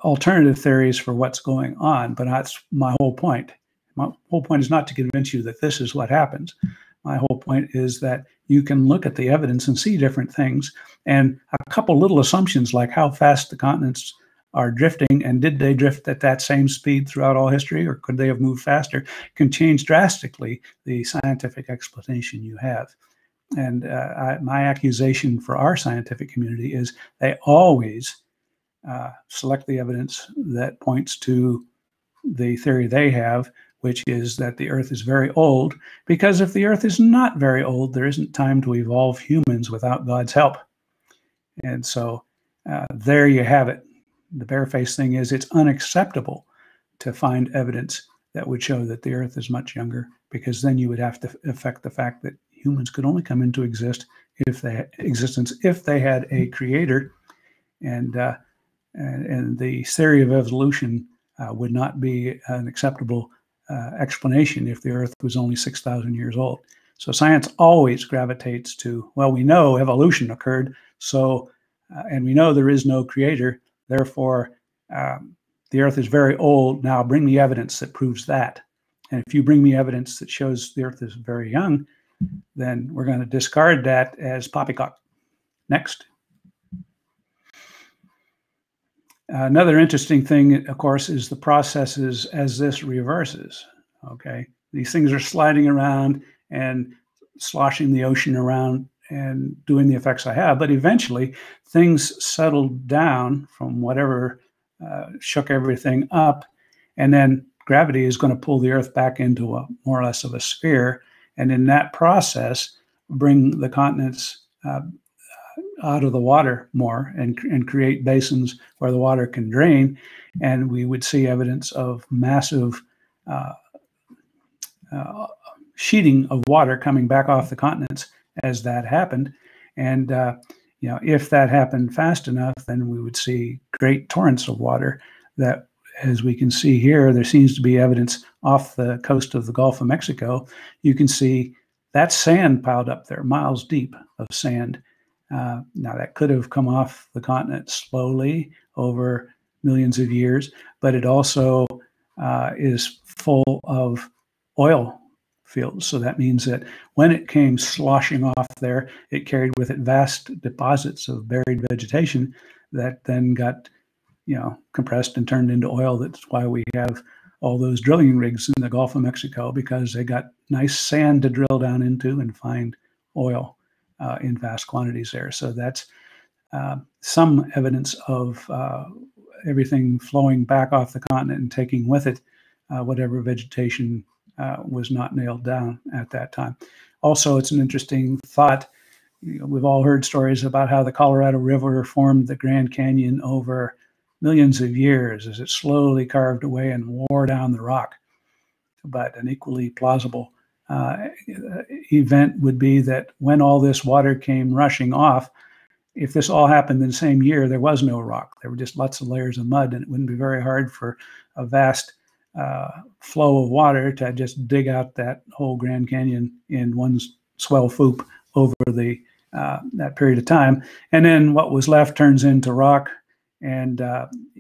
alternative theories for what's going on, but that's my whole point. My whole point is not to convince you that this is what happens. My whole point is that you can look at the evidence and see different things, and a couple little assumptions like how fast the continents are drifting and did they drift at that same speed throughout all history, or could they have moved faster, can change drastically the scientific explanation you have. And my accusation for our scientific community is they always select the evidence that points to the theory they have, which is that the Earth is very old, because if the Earth is not very old, there isn't time to evolve humans without God's help. And so there you have it. The barefaced thing is it's unacceptable to find evidence that would show that the Earth is much younger, because then you would have to affect the fact that humans could only come into existence if they had a creator, and the theory of evolution would not be an acceptable explanation if the Earth was only 6,000 years old. So science always gravitates to, well, we know evolution occurred, so and we know there is no creator, therefore the Earth is very old. Now bring me evidence that proves that. And if you bring me evidence that shows the Earth is very young, then we're going to discard that as poppycock. Next. Another interesting thing, of course, is the processes as this reverses. Okay, these things are sliding around and sloshing the ocean around and doing the effects I have, but eventually things settled down from whatever shook everything up, and then gravity is going to pull the Earth back into a more or less of a sphere, and in that process bring the continents out of the water more and create basins where the water can drain, and we would see evidence of massive sheeting of water coming back off the continents as that happened. And if that happened fast enough, then we would see great torrents of water that, as we can see here, there seems to be evidence off the coast of the Gulf of Mexico. You can see that sand piled up there, miles deep of sand. Now that could have come off the continent slowly over millions of years, but it also is full of oil fields. So that means that when it came sloshing off there, it carried with it vast deposits of buried vegetation that then got, compressed and turned into oil. That's why we have all those drilling rigs in the Gulf of Mexico, because they got nice sand to drill down into and find oil in vast quantities there. So that's some evidence of everything flowing back off the continent and taking with it whatever vegetation was not nailed down at that time. Also, it's an interesting thought. We've all heard stories about how the Colorado River formed the Grand Canyon over millions of years as it slowly carved away and wore down the rock. But an equally plausible event would be that when all this water came rushing off, if this all happened in the same year, there was no rock. There were just lots of layers of mud, and it wouldn't be very hard for a vast flow of water to just dig out that whole Grand Canyon in one swell swoop over the that period of time. And then what was left turns into rock and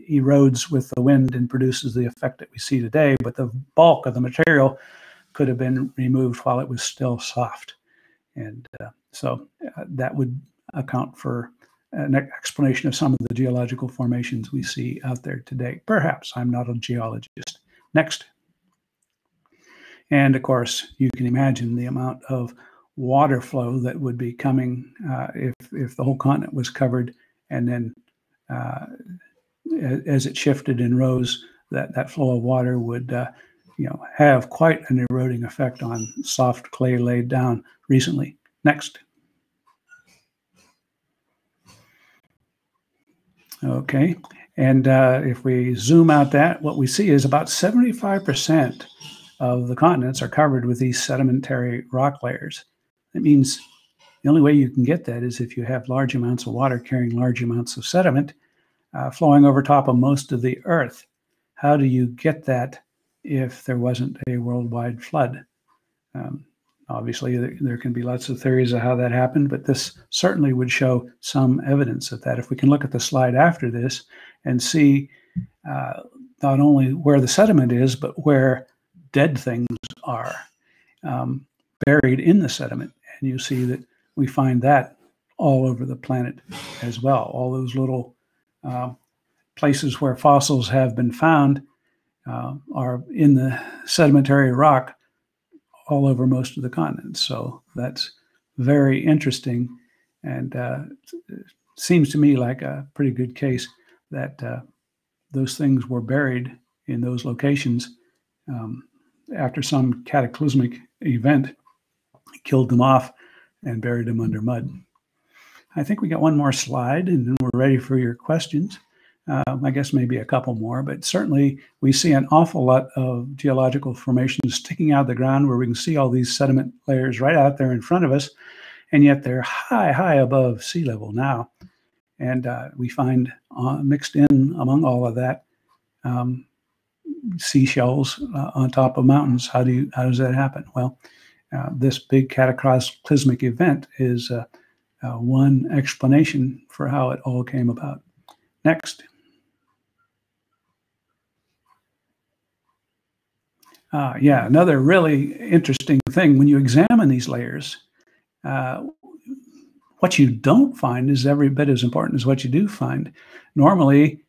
erodes with the wind and produces the effect that we see today. But the bulk of the material could have been removed while it was still soft. And so that would account for an explanation of some of the geological formations we see out there today. Perhaps. I'm not a geologist. Next. And of course, you can imagine the amount of water flow that would be coming if the whole continent was covered, and then as it shifted and rose, that flow of water would have quite an eroding effect on soft clay laid down recently. Next. Okay, and if we zoom out that, what we see is about 75% of the continents are covered with these sedimentary rock layers. It means The only way you can get that is if you have large amounts of water carrying large amounts of sediment flowing over top of most of the earth. How do you get that if there wasn't a worldwide flood? Obviously, there can be lots of theories of how that happened, but this certainly would show some evidence of that. If we can look at the slide after this and see not only where the sediment is, but where dead things are buried in the sediment. And you see that we find that all over the planet as well. All those little places where fossils have been found are in the sedimentary rock all over most of the continents. So that's very interesting, and it seems to me like a pretty good case that those things were buried in those locations after some cataclysmic event killed them off and buried them under mud. I think we got one more slide, and then we're ready for your questions. I guess maybe a couple more, but certainly we see an awful lot of geological formations sticking out of the ground where we can see all these sediment layers right out there in front of us, and yet they're high, high above sea level now. And we find mixed in among all of that seashells on top of mountains. How does that happen? Well, this big cataclysmic event is one explanation for how it all came about. Next. Yeah, another really interesting thing, when you examine these layers, what you don't find is every bit as important as what you do find. Normally,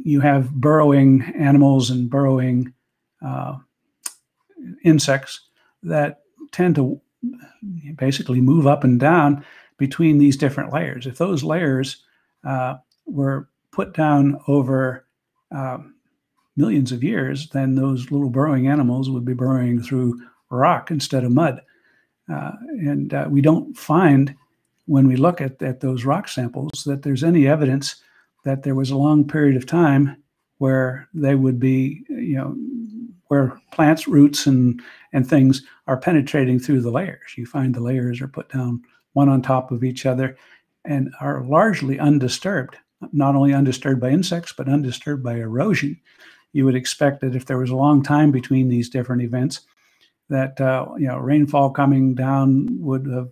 you have burrowing animals and burrowing insects that tend to basically move up and down between these different layers. If those layers were put down over millions of years, then those little burrowing animals would be burrowing through rock instead of mud. And we don't find, when we look at those rock samples, that there's any evidence that there was a long period of time where they would be, where plants, roots, and things are penetrating through the layers. You find the layers are put down one on top of each other and are largely undisturbed, not only undisturbed by insects, but undisturbed by erosion. You would expect that if there was a long time between these different events, that rainfall coming down would have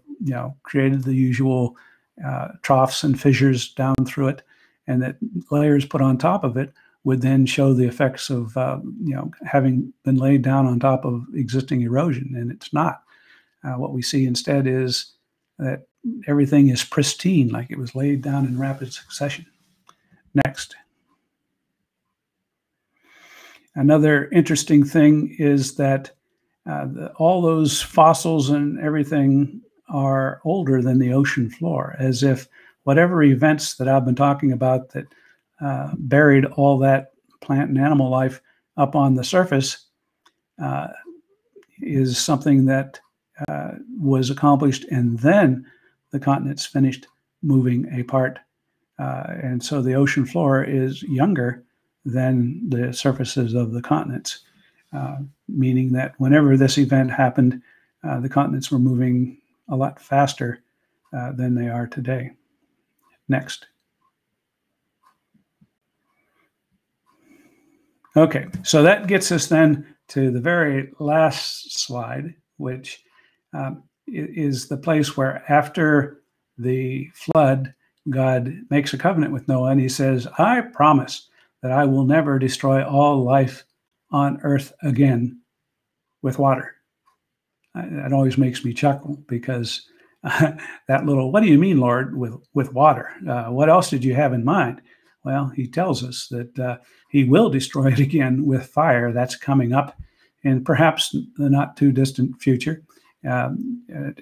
created the usual troughs and fissures down through it, and that layers put on top of it would then show the effects of having been laid down on top of existing erosion, and it's not. What we see instead is that everything is pristine, like it was laid down in rapid succession. Next. Another interesting thing is that all those fossils and everything are older than the ocean floor, as if whatever events that I've been talking about that buried all that plant and animal life up on the surface is something that was accomplished, and then the continents finished moving apart. And so the ocean floor is younger than the surfaces of the continents, meaning that whenever this event happened, the continents were moving a lot faster than they are today. Next. Okay, so that gets us then to the very last slide, which is the place where after the flood, God makes a covenant with Noah, and he says, I promise that I will never destroy all life on earth again with water. That always makes me chuckle, because that little, what do you mean, Lord, with water? What else did you have in mind? Well, he tells us that he will destroy it again with fire. That's coming up in perhaps the not too distant future,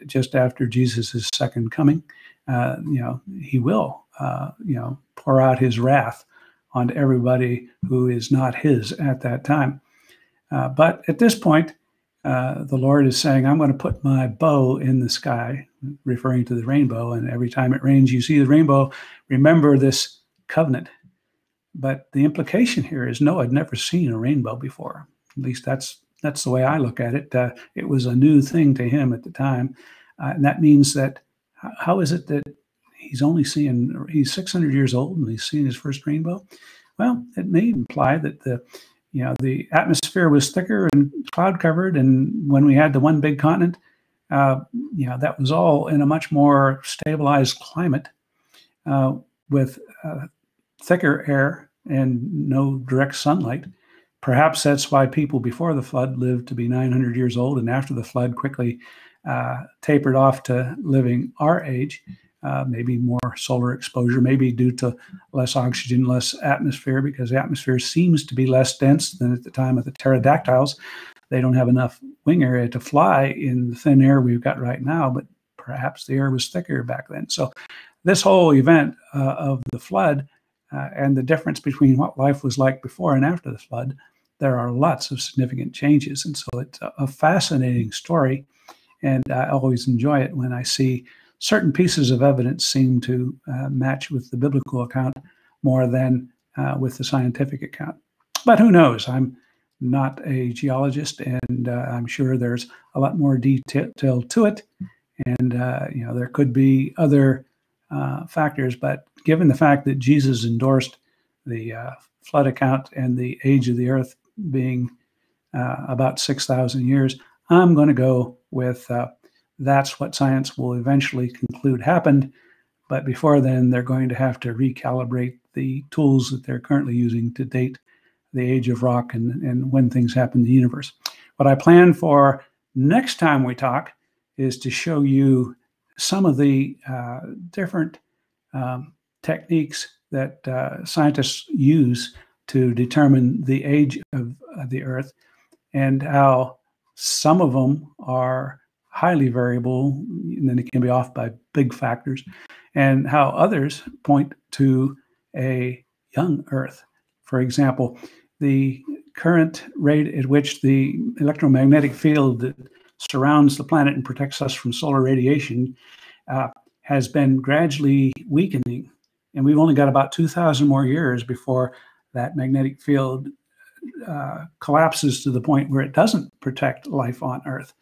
just after Jesus' second coming. He will, pour out his wrath on everybody who is not his at that time. But at this point, the Lord is saying, I'm going to put my bow in the sky, referring to the rainbow. And every time it rains, you see the rainbow. Remember this covenant. But the implication here is Noah had never seen a rainbow before. At least that's the way I look at it. It was a new thing to him at the time. And that means that how is it that he's 600 years old and he's seeing his first rainbow? Well, it may imply that the atmosphere was thicker and cloud covered, and when we had the one big continent, that was all in a much more stabilized climate with thicker air and no direct sunlight. Perhaps that's why people before the flood lived to be 900 years old, and after the flood quickly tapered off to living our age. Maybe more solar exposure, maybe due to less oxygen, less atmosphere, because the atmosphere seems to be less dense than at the time of the pterodactyls. They don't have enough wing area to fly in the thin air we've got right now, but perhaps the air was thicker back then. So this whole event of the flood and the difference between what life was like before and after the flood, there are lots of significant changes. And so it's a fascinating story, and I always enjoy it when I see certain pieces of evidence seem to match with the biblical account more than with the scientific account. But who knows? I'm not a geologist, and I'm sure there's a lot more detail to it. And, there could be other factors. But given the fact that Jesus endorsed the flood account and the age of the earth being about 6,000 years, I'm going to go with that's what science will eventually conclude happened. But before then, they're going to have to recalibrate the tools that they're currently using to date the age of rock and when things happen in the universe. What I plan for next time we talk is to show you some of the different techniques that scientists use to determine the age of the Earth, and how some of them are highly variable, and then it can be off by big factors, and how others point to a young Earth. For example, the current rate at which the electromagnetic field that surrounds the planet and protects us from solar radiation has been gradually weakening, and we've only got about 2,000 more years before that magnetic field collapses to the point where it doesn't protect life on Earth.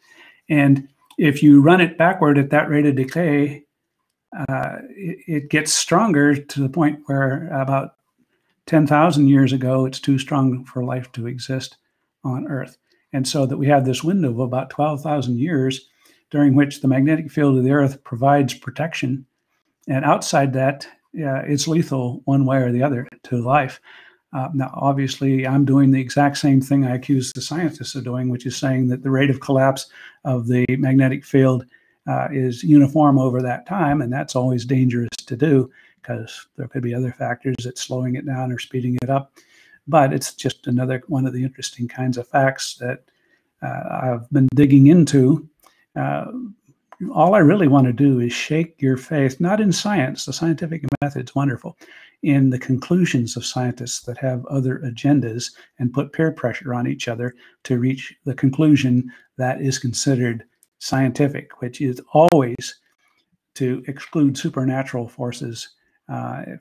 And if you run it backward at that rate of decay, it gets stronger to the point where about 10,000 years ago, it's too strong for life to exist on Earth. And so that we have this window of about 12,000 years during which the magnetic field of the Earth provides protection. And outside that, it's lethal one way or the other to life. Now, obviously, I'm doing the exact same thing I accuse the scientists of doing, which is saying that the rate of collapse of the magnetic field is uniform over that time, and that's always dangerous to do because there could be other factors that's slowing it down or speeding it up. But it's just another one of the interesting kinds of facts that I've been digging into. All I really want to do is shake your faith, not in science, the scientific method's wonderful, in the conclusions of scientists that have other agendas and put peer pressure on each other to reach the conclusion that is considered scientific, which is always to exclude supernatural forces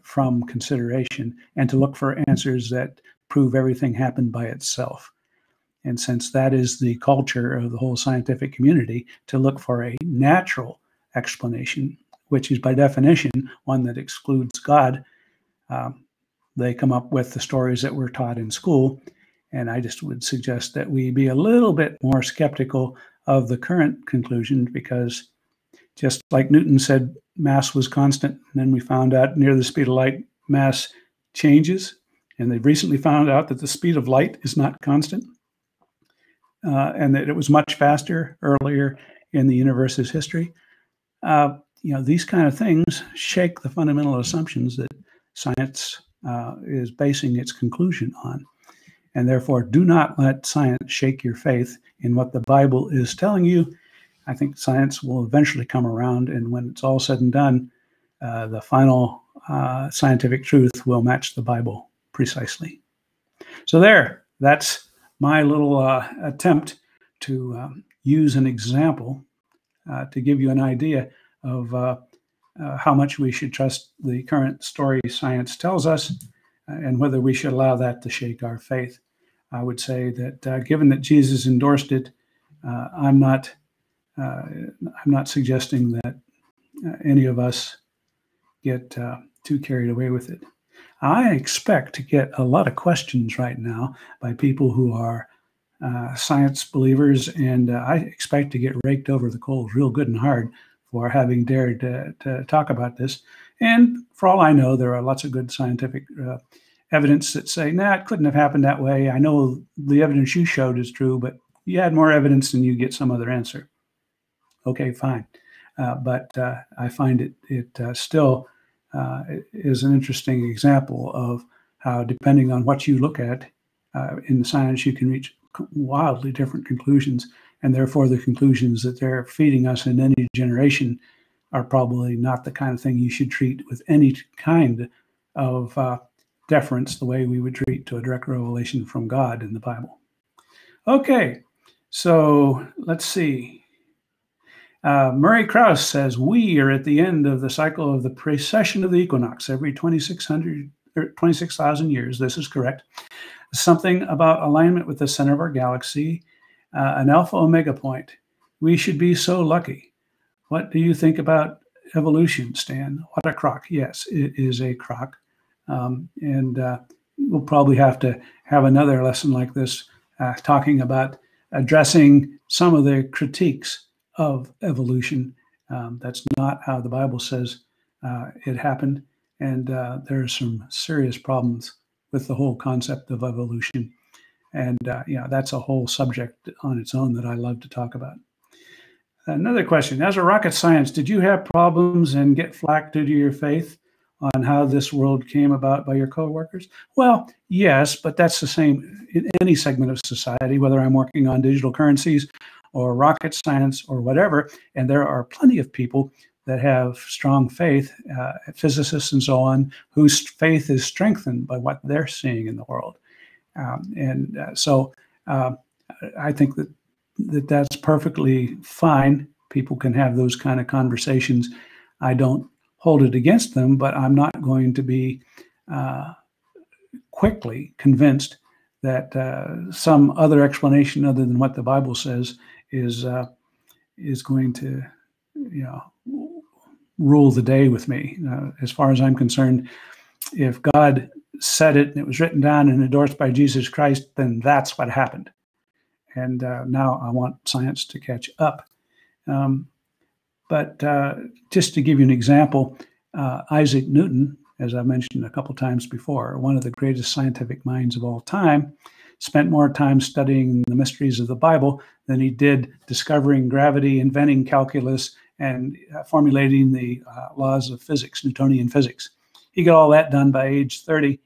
from consideration and to look for answers that prove everything happened by itself. And since that is the culture of the whole scientific community, to look for a natural explanation, which is by definition one that excludes God, they come up with the stories that we're taught in school. And I just would suggest that we be a little bit more skeptical of the current conclusion, because just like Newton said, mass was constant, and then we found out near the speed of light, mass changes. And they've recently found out that the speed of light is not constant. And that it was much faster earlier in the universe's history. These kind of things shake the fundamental assumptions that science is basing its conclusion on. And therefore, do not let science shake your faith in what the Bible is telling you. I think science will eventually come around, and when it's all said and done, the final scientific truth will match the Bible precisely. So that's my little attempt to use an example to give you an idea of how much we should trust the current story science tells us, and whether we should allow that to shake our faith. I would say that given that Jesus endorsed it, I'm not suggesting that any of us get too carried away with it. I expect to get a lot of questions right now by people who are science believers, and I expect to get raked over the coals real good and hard for having dared to talk about this. And for all I know, there are lots of good scientific evidence that say, nah, it couldn't have happened that way. I know the evidence you showed is true, but you had more evidence and you get some other answer. Okay, fine. But I find it still is an interesting example of how, depending on what you look at in the science, you can reach wildly different conclusions, and therefore the conclusions that they're feeding us in any generation are probably not the kind of thing you should treat with any kind of deference the way we would treat to a direct revelation from God in the Bible. Okay, so let's see. Murray Krauss says, we are at the end of the cycle of the precession of the equinox every 26,000 years. This is correct. Something about alignment with the center of our galaxy, an alpha omega point. We should be so lucky. What do you think about evolution, Stan? What a crock. Yes, it is a crock. And we'll probably have to have another lesson like this talking about addressing some of the critiques of evolution. That's not how the Bible says it happened. And there are some serious problems with the whole concept of evolution. And that's a whole subject on its own that I love to talk about. Another question, as a rocket science, did you have problems and get flack due to your faith on how this world came about by your coworkers? Well, yes, but that's the same in any segment of society, whether I'm working on digital currencies or rocket science or whatever. And there are plenty of people that have strong faith, physicists and so on, whose faith is strengthened by what they're seeing in the world. So I think that's perfectly fine. People can have those kind of conversations. I don't hold it against them, but I'm not going to be quickly convinced that some other explanation other than what the Bible says is going to, rule the day with me. As far as I'm concerned, if God said it and it was written down and endorsed by Jesus Christ, then that's what happened. And now I want science to catch up. But just to give you an example, Isaac Newton, as I mentioned a couple times before, one of the greatest scientific minds of all time, spent more time studying the mysteries of the Bible than he did discovering gravity, inventing calculus, and formulating the laws of physics, Newtonian physics. He got all that done by age 30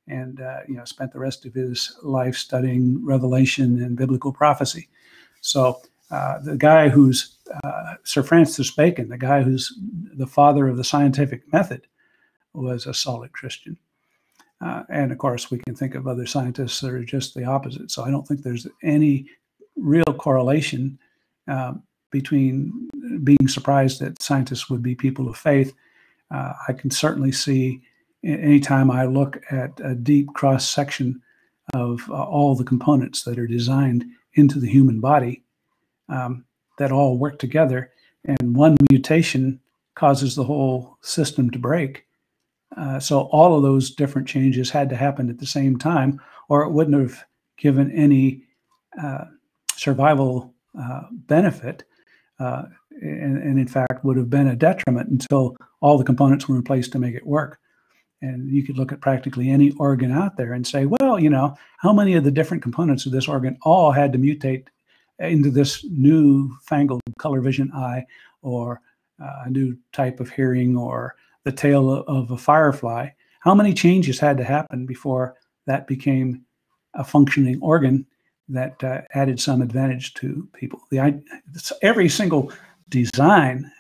and spent the rest of his life studying Revelation and biblical prophecy. So the guy who's Sir Francis Bacon, the guy who's the father of the scientific method, was a solid Christian. And of course, we can think of other scientists that are just the opposite. So I don't think there's any real correlation between being surprised that scientists would be people of faith. I can certainly see anytime I look at a deep cross-section of all the components that are designed into the human body that all work together, and one mutation causes the whole system to break. So all of those different changes had to happen at the same time, or it wouldn't have given any survival benefit, and in fact would have been a detriment until all the components were in place to make it work. And you could look at practically any organ out there and say, well, how many of the different components of this organ all had to mutate into this new fangled color vision eye, or a new type of hearing, or the tail of a firefly? How many changes had to happen before that became a functioning organ that added some advantage to people? Every single design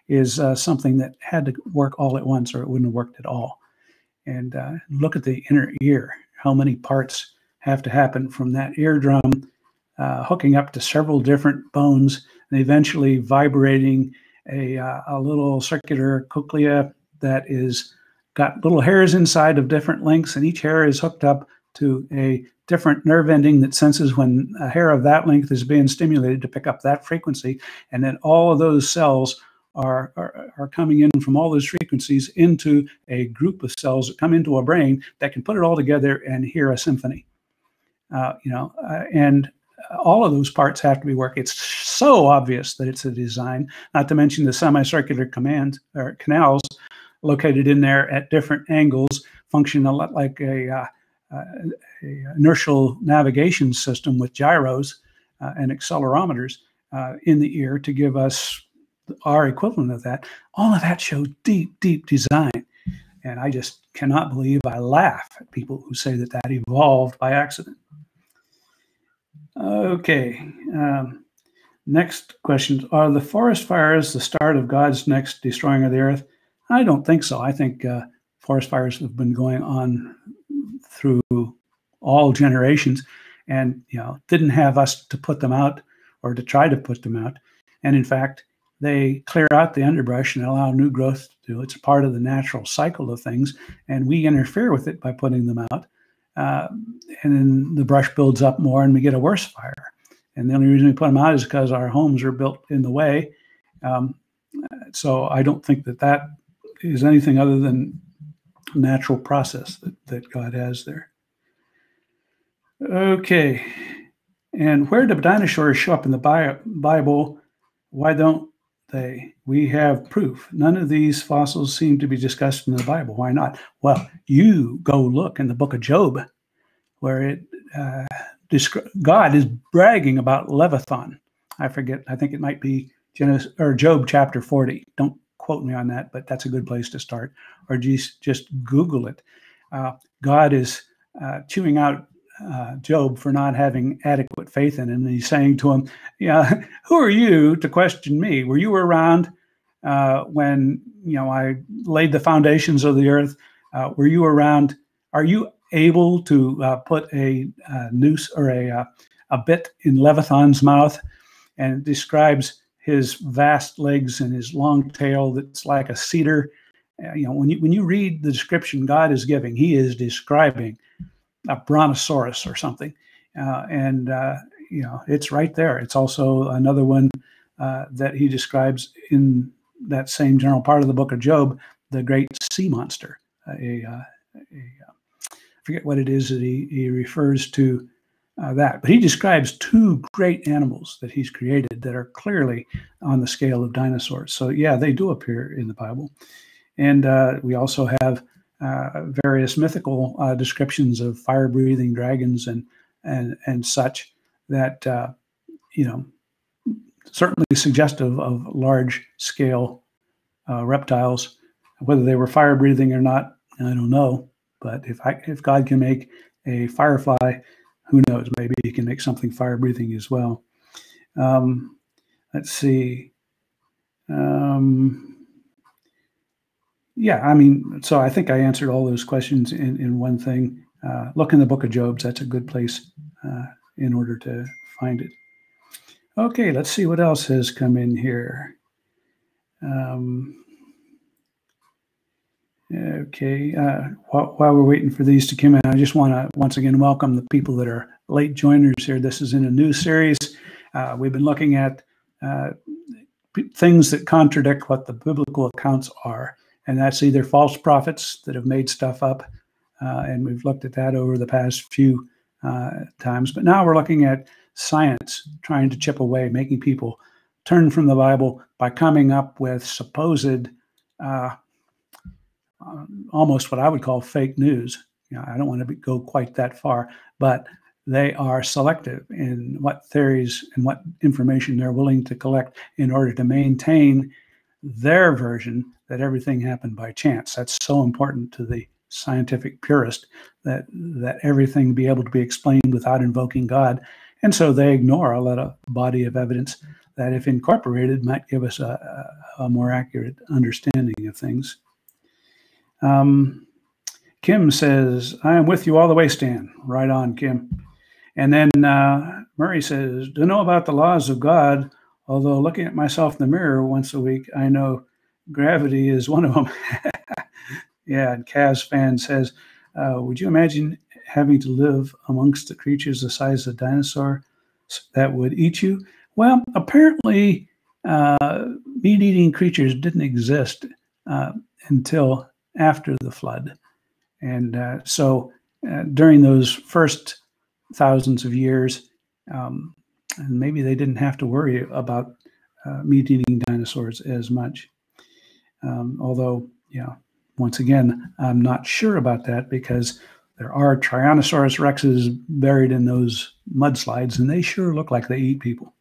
is something that had to work all at once, or it wouldn't have worked at all. And look at the inner ear. How many parts have to happen from that eardrum hooking up to several different bones and eventually vibrating a little circular cochlea that is got little hairs inside of different lengths, and each hair is hooked up to a different nerve ending that senses when a hair of that length is being stimulated to pick up that frequency. And then all of those cells are coming in from all those frequencies into a group of cells that come into a brain that can put it all together and hear a symphony. And all of those parts have to be working. It's so obvious that it's a design, not to mention the semicircular canals located in there at different angles, function a lot like a inertial navigation system with gyros and accelerometers in the ear to give us our equivalent of that. All of that shows deep, deep design. And I just cannot believe, I laugh at people who say that that evolved by accident. Okay. Next question. Are the forest fires the start of God's next destroying of the earth? I don't think so. I think forest fires have been going on through all generations, and didn't have us to put them out or to try to put them out. And in fact, they clear out the underbrush and allow new growth to do. It's part of the natural cycle of things, and we interfere with it by putting them out. And then the brush builds up more and we get a worse fire. And the only reason we put them out is because our homes are built in the way. So I don't think that that is anything other than a natural process that God has there. Okay. And where do dinosaurs show up in the Bible? Why don't they? We have proof. None of these fossils seem to be discussed in the Bible. Why not? Well, you go look in the book of Job, where it God is bragging about Leviathan. I forget. I think it might be Job chapter 40. Don't quote me on that, but that's a good place to start. Or just Google it. God is chewing out Job for not having adequate faith in him. And he's saying to him, "Yeah, who are you to question me? Were you around when I laid the foundations of the earth? Were you around? Are you able to put a noose or a bit in Leviathan's mouth?" And it describes his vast legs and his long tail that's like a cedar. When you read the description God is giving, he is describing a brontosaurus or something, and it's right there. It's also another one that he describes in that same general part of the book of Job, the great sea monster. I forget what it is that he refers to that, but he describes two great animals that he's created that are clearly on the scale of dinosaurs. So yeah, they do appear in the Bible, and we also have various mythical descriptions of fire-breathing dragons and such that certainly suggestive of large-scale reptiles. Whether they were fire-breathing or not, I don't know. But if God can make a firefly, who knows? Maybe he can make something fire-breathing as well. Let's see. Yeah, I mean, so I think I answered all those questions in one thing. Look in the book of Job. That's a good place in order to find it. Okay, let's see what else has come in here. Okay, while we're waiting for these to come in, I just want to once again welcome the people that are late joiners here. This is in a new series. We've been looking at things that contradict what the biblical accounts are. And that's either false prophets that have made stuff up, and we've looked at that over the past few times. But now we're looking at science trying to chip away, making people turn from the Bible by coming up with supposed, almost what I would call fake news. I don't want to go quite that far, but they are selective in what theories and what information they're willing to collect in order to maintain their version that everything happened by chance. That's so important to the scientific purist, that everything be able to be explained without invoking God. And so they ignore a lot of body of evidence that, if incorporated, might give us a more accurate understanding of things. Kim says, "I am with you all the way, Stan." Right on, Kim. And then Murray says, "To know about the laws of God, although looking at myself in the mirror once a week, I know gravity is one of them." Yeah, and Kaz fan says, "Would you imagine having to live amongst the creatures the size of a dinosaur that would eat you?" Well, apparently meat-eating creatures didn't exist until after the flood. And so during those first thousands of years, and maybe they didn't have to worry about meat-eating dinosaurs as much. Although, yeah, once again, I'm not sure about that because there are Tyrannosaurus rexes buried in those mudslides, and they sure look like they eat people.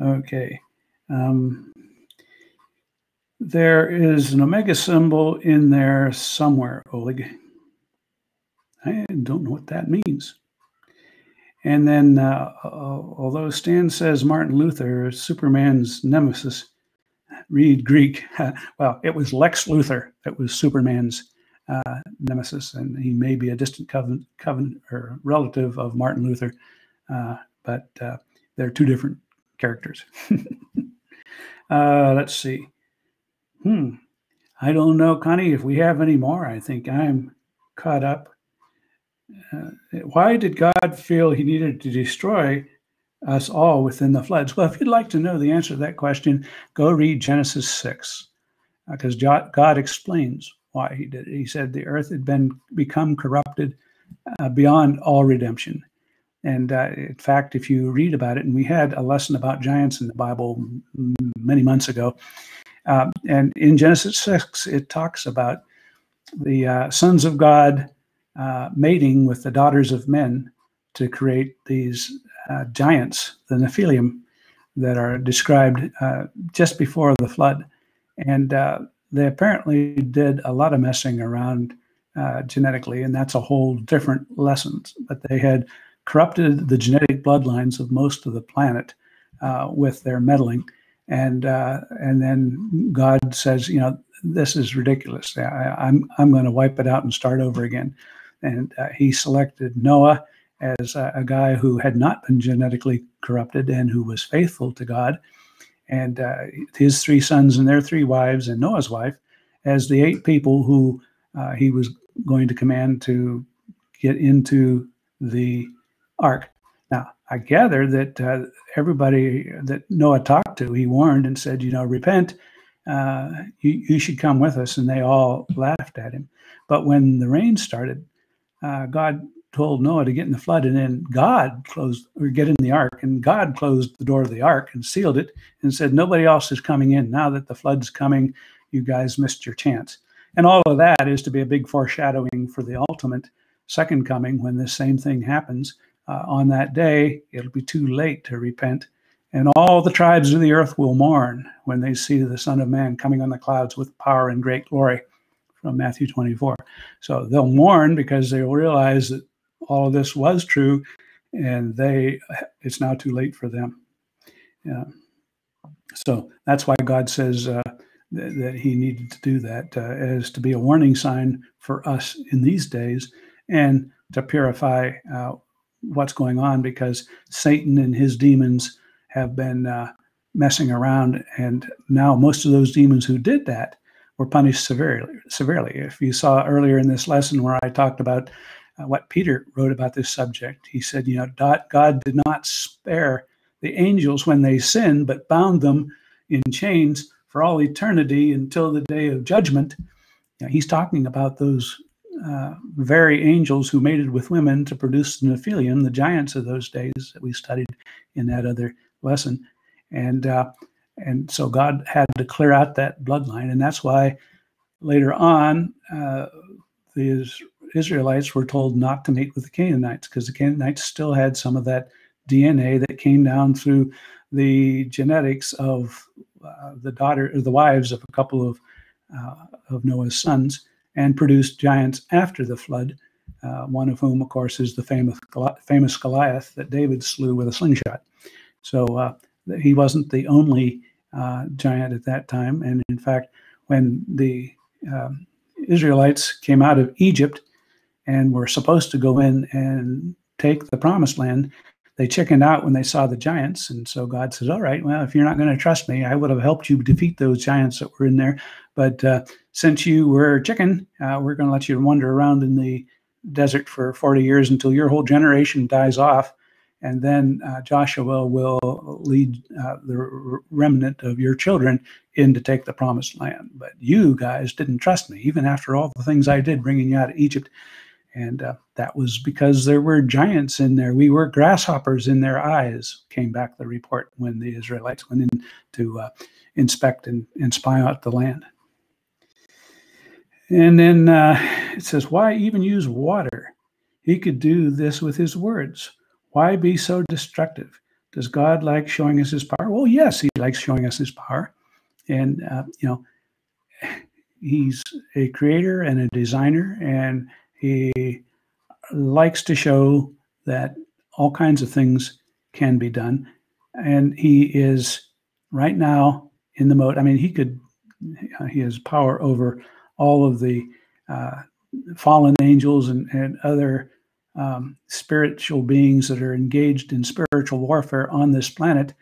Okay. There is an omega symbol in there somewhere, Oleg. I don't know what that means. And then, although Stan says Martin Luther is Superman's nemesis, read Greek. Well, it was Lex Luthor that was Superman's nemesis, and he may be a distant coven or relative of Martin Luther, but they're two different characters. Let's see. I don't know, Connie, if we have any more. I think I'm caught up. Why did God feel he needed to destroy us all within the floods? Well, if you'd like to know the answer to that question, go read Genesis 6, because God explains why he did it. He said the earth had become corrupted beyond all redemption. And in fact, if you read about it, and we had a lesson about giants in the Bible many months ago, and in Genesis 6, it talks about the sons of God mating with the daughters of men to create these giants, the Nephilim, that are described just before the flood. And they apparently did a lot of messing around genetically, and that's a whole different lesson. But they had corrupted the genetic bloodlines of most of the planet with their meddling. And then God says, you know, this is ridiculous. I'm going to wipe it out and start over again. And he selected Noah as a guy who had not been genetically corrupted and who was faithful to God, and his 3 sons and their 3 wives and Noah's wife as the 8 people who he was going to command to get into the ark. Now, I gather that everybody that Noah talked to, he warned and said, you know, repent, you should come with us. And they all laughed at him. But when the rain started, God told Noah to get in the flood, and then God get in the ark, and God closed the door of the ark and sealed it and said, nobody else is coming in. Now that the flood's coming, you guys missed your chance. And all of that is to be a big foreshadowing for the ultimate second coming, when this same thing happens. On that day, it'll be too late to repent, and all the tribes of the earth will mourn when they see the Son of Man coming on the clouds with power and great glory, from Matthew 24. So they'll mourn because they will realize that all of this was true, and it's now too late for them. Yeah. So that's why God says that he needed to do that, as to be a warning sign for us in these days, and to purify what's going on, because Satan and his demons have been messing around, and now most of those demons who did that were punished severely. If you saw earlier in this lesson where I talked about what Peter wrote about this subject, he said, you know, God did not spare the angels when they sinned, but bound them in chains for all eternity until the day of judgment. You know, he's talking about those very angels who mated with women to produce the Nephilim, the giants of those days that we studied in that other lesson. And so God had to clear out that bloodline. And that's why later on, the Israelites were told not to mate with the Canaanites, because the Canaanites still had some of that DNA that came down through the genetics of the wives of a couple of Noah's sons, and produced giants after the flood, one of whom, of course, is the famous Goliath that David slew with a slingshot. So he wasn't the only giant at that time. And in fact, when the Israelites came out of Egypt and were supposed to go in and take the promised land, they chickened out when they saw the giants. And so God says, all right, well, if you're not going to trust me, I would have helped you defeat those giants that were in there. But since you were chicken, we're going to let you wander around in the desert for 40 years until your whole generation dies off. and then Joshua will lead the remnant of your children in to take the promised land. But you guys didn't trust me, even after all the things I did bringing you out of Egypt. And that was because there were giants in there. We were grasshoppers in their eyes, came back the report when the Israelites went in to inspect and spy out the land. And then it says, why even use water? He could do this with his words. Why be so destructive? Does God like showing us his power? Well, yes, he likes showing us his power. And, he's a creator and a designer, and he likes to show that all kinds of things can be done. And he is right now in the mode. I mean, he has power over all of the fallen angels and other spiritual beings that are engaged in spiritual warfare on this planet.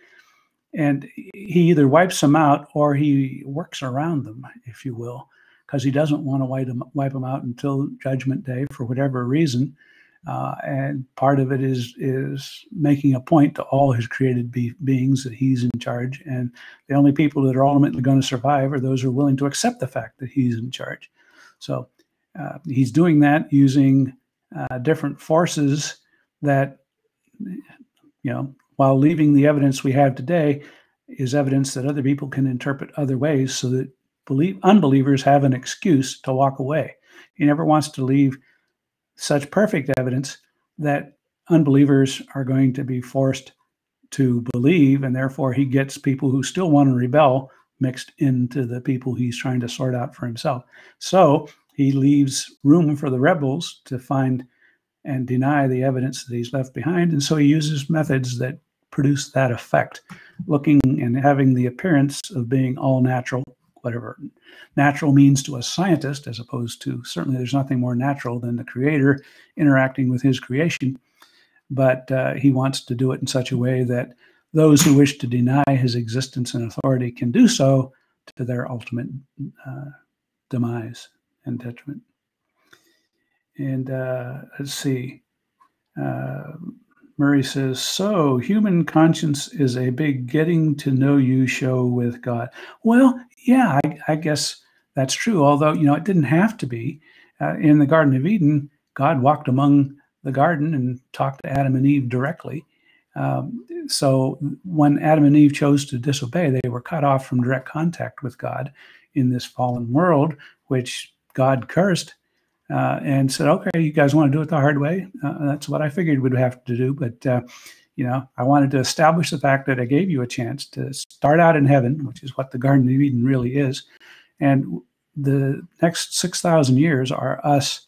And he either wipes them out or he works around them, if you will, because he doesn't want to wipe them out until Judgment Day for whatever reason. And part of it is making a point to all his created beings that he's in charge. And the only people that are ultimately going to survive are those who are willing to accept the fact that he's in charge. So he's doing that using different forces that, while leaving the evidence we have today, is evidence that other people can interpret other ways so that unbelievers have an excuse to walk away. He never wants to leave such perfect evidence that unbelievers are going to be forced to believe, and therefore he gets people who still want to rebel mixed into the people he's trying to sort out for himself. So he leaves room for the rebels to find and deny the evidence that he's left behind, and so he uses methods that produce that effect, looking and having the appearance of being all natural, whatever natural means to a scientist, as opposed to, certainly there's nothing more natural than the creator interacting with his creation. But he wants to do it in such a way that those who wish to deny his existence and authority can do so to their ultimate demise and detriment. And let's see. Murray says, so human conscience is a big getting to know you show with God. Well, yeah, I guess that's true. Although, it didn't have to be. In the Garden of Eden, God walked among the garden and talked to Adam and Eve directly. So when Adam and Eve chose to disobey, they were cut off from direct contact with God in this fallen world, which God cursed. And said, okay, you guys want to do it the hard way? That's what I figured we'd have to do. But, I wanted to establish the fact that I gave you a chance to start out in heaven, which is what the Garden of Eden really is. And the next 6,000 years are us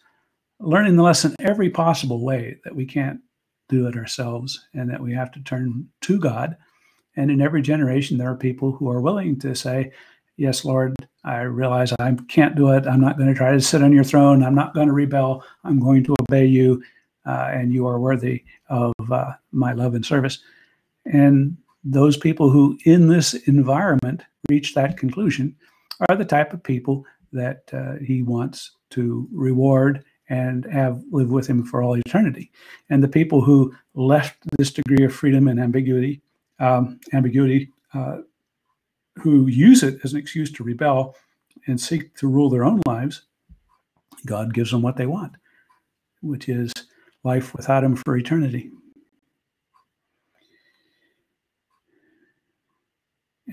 learning the lesson every possible way that we can't do it ourselves and that we have to turn to God. And in every generation, there are people who are willing to say, yes, Lord, I realize I can't do it. I'm not going to try to sit on your throne. I'm not going to rebel. I'm going to obey you, and you are worthy of my love and service. And those people who in this environment reach that conclusion are the type of people that he wants to reward and have live with him for all eternity. And the people who left this degree of freedom and ambiguity, who use it as an excuse to rebel and seek to rule their own lives, God gives them what they want, which is life without him for eternity.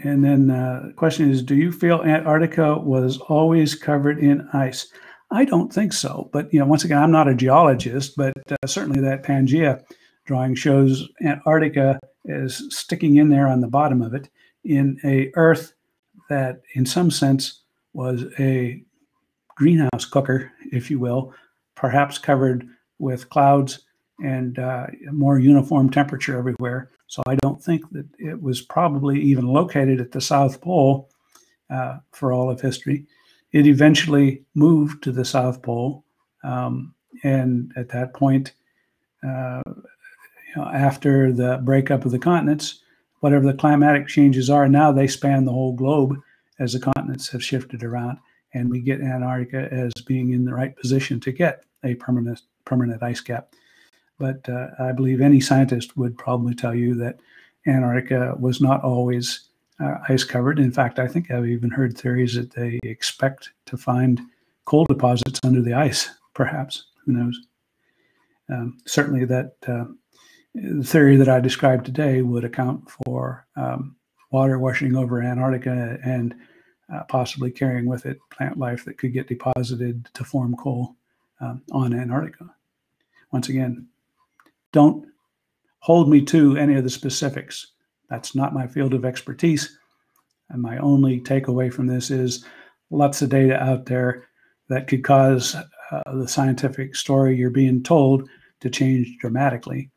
And then the question is, do you feel Antarctica was always covered in ice? I don't think so. But, once again, I'm not a geologist, but certainly that Pangea drawing shows Antarctica is sticking in there on the bottom of it in a Earth that, in some sense, was a greenhouse cooker, if you will, perhaps covered with clouds and more uniform temperature everywhere. So I don't think that it was probably even located at the South Pole for all of history. It eventually moved to the South Pole, and at that point, after the breakup of the continents, whatever the climatic changes are, now they span the whole globe as the continents have shifted around, and we get Antarctica as being in the right position to get a permanent ice cap. but I believe any scientist would probably tell you that Antarctica was not always ice covered. In fact, I think I've even heard theories that they expect to find coal deposits under the ice, perhaps. Who knows? Certainly that the theory that I described today would account for water washing over Antarctica and possibly carrying with it plant life that could get deposited to form coal on Antarctica. Once again, don't hold me to any of the specifics. That's not my field of expertise. And my only takeaway from this is lots of data out there that could cause the scientific story you're being told to change dramatically.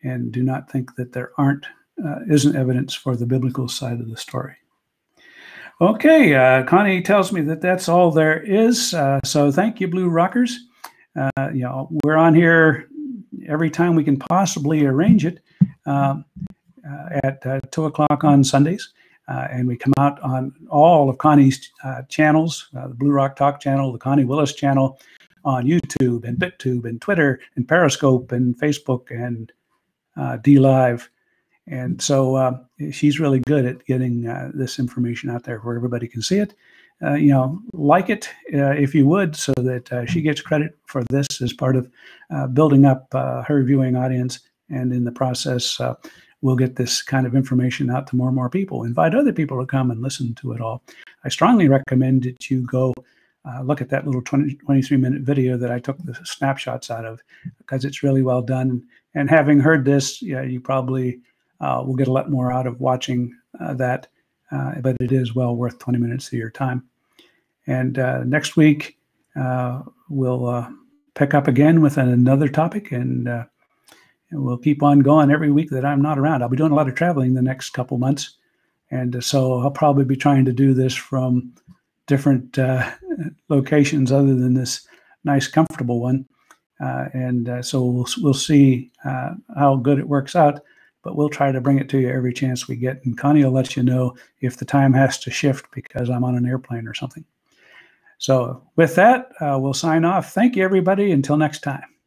And do not think that there isn't evidence for the biblical side of the story. Okay, Connie tells me that that's all there is. So thank you, Blue Rockers. We're on here every time we can possibly arrange it at 2 o'clock on Sundays. And we come out on all of Connie's channels, the Blue Rock Talk channel, the Connie Willis channel, on YouTube and BitTube and Twitter and Periscope and Facebook and DLive. And so she's really good at getting this information out there where everybody can see it. Like it if you would, so that she gets credit for this as part of building up her viewing audience. And in the process, we'll get this kind of information out to more and more people. Invite other people to come and listen to it all. I strongly recommend that you go look at that little 23-minute video that I took the snapshots out of, because it's really well done. And having heard this, you probably will get a lot more out of watching that, but it is well worth 20 minutes of your time. And next week, we'll pick up again with another topic, and we'll keep on going every week that I'm not around. I'll be doing a lot of traveling the next couple months, and so I'll probably be trying to do this from different locations other than this nice, comfortable one. So we'll see how good it works out, but we'll try to bring it to you every chance we get. And Connie will let you know if the time has to shift because I'm on an airplane or something. So with that, we'll sign off. Thank you, everybody. Until next time.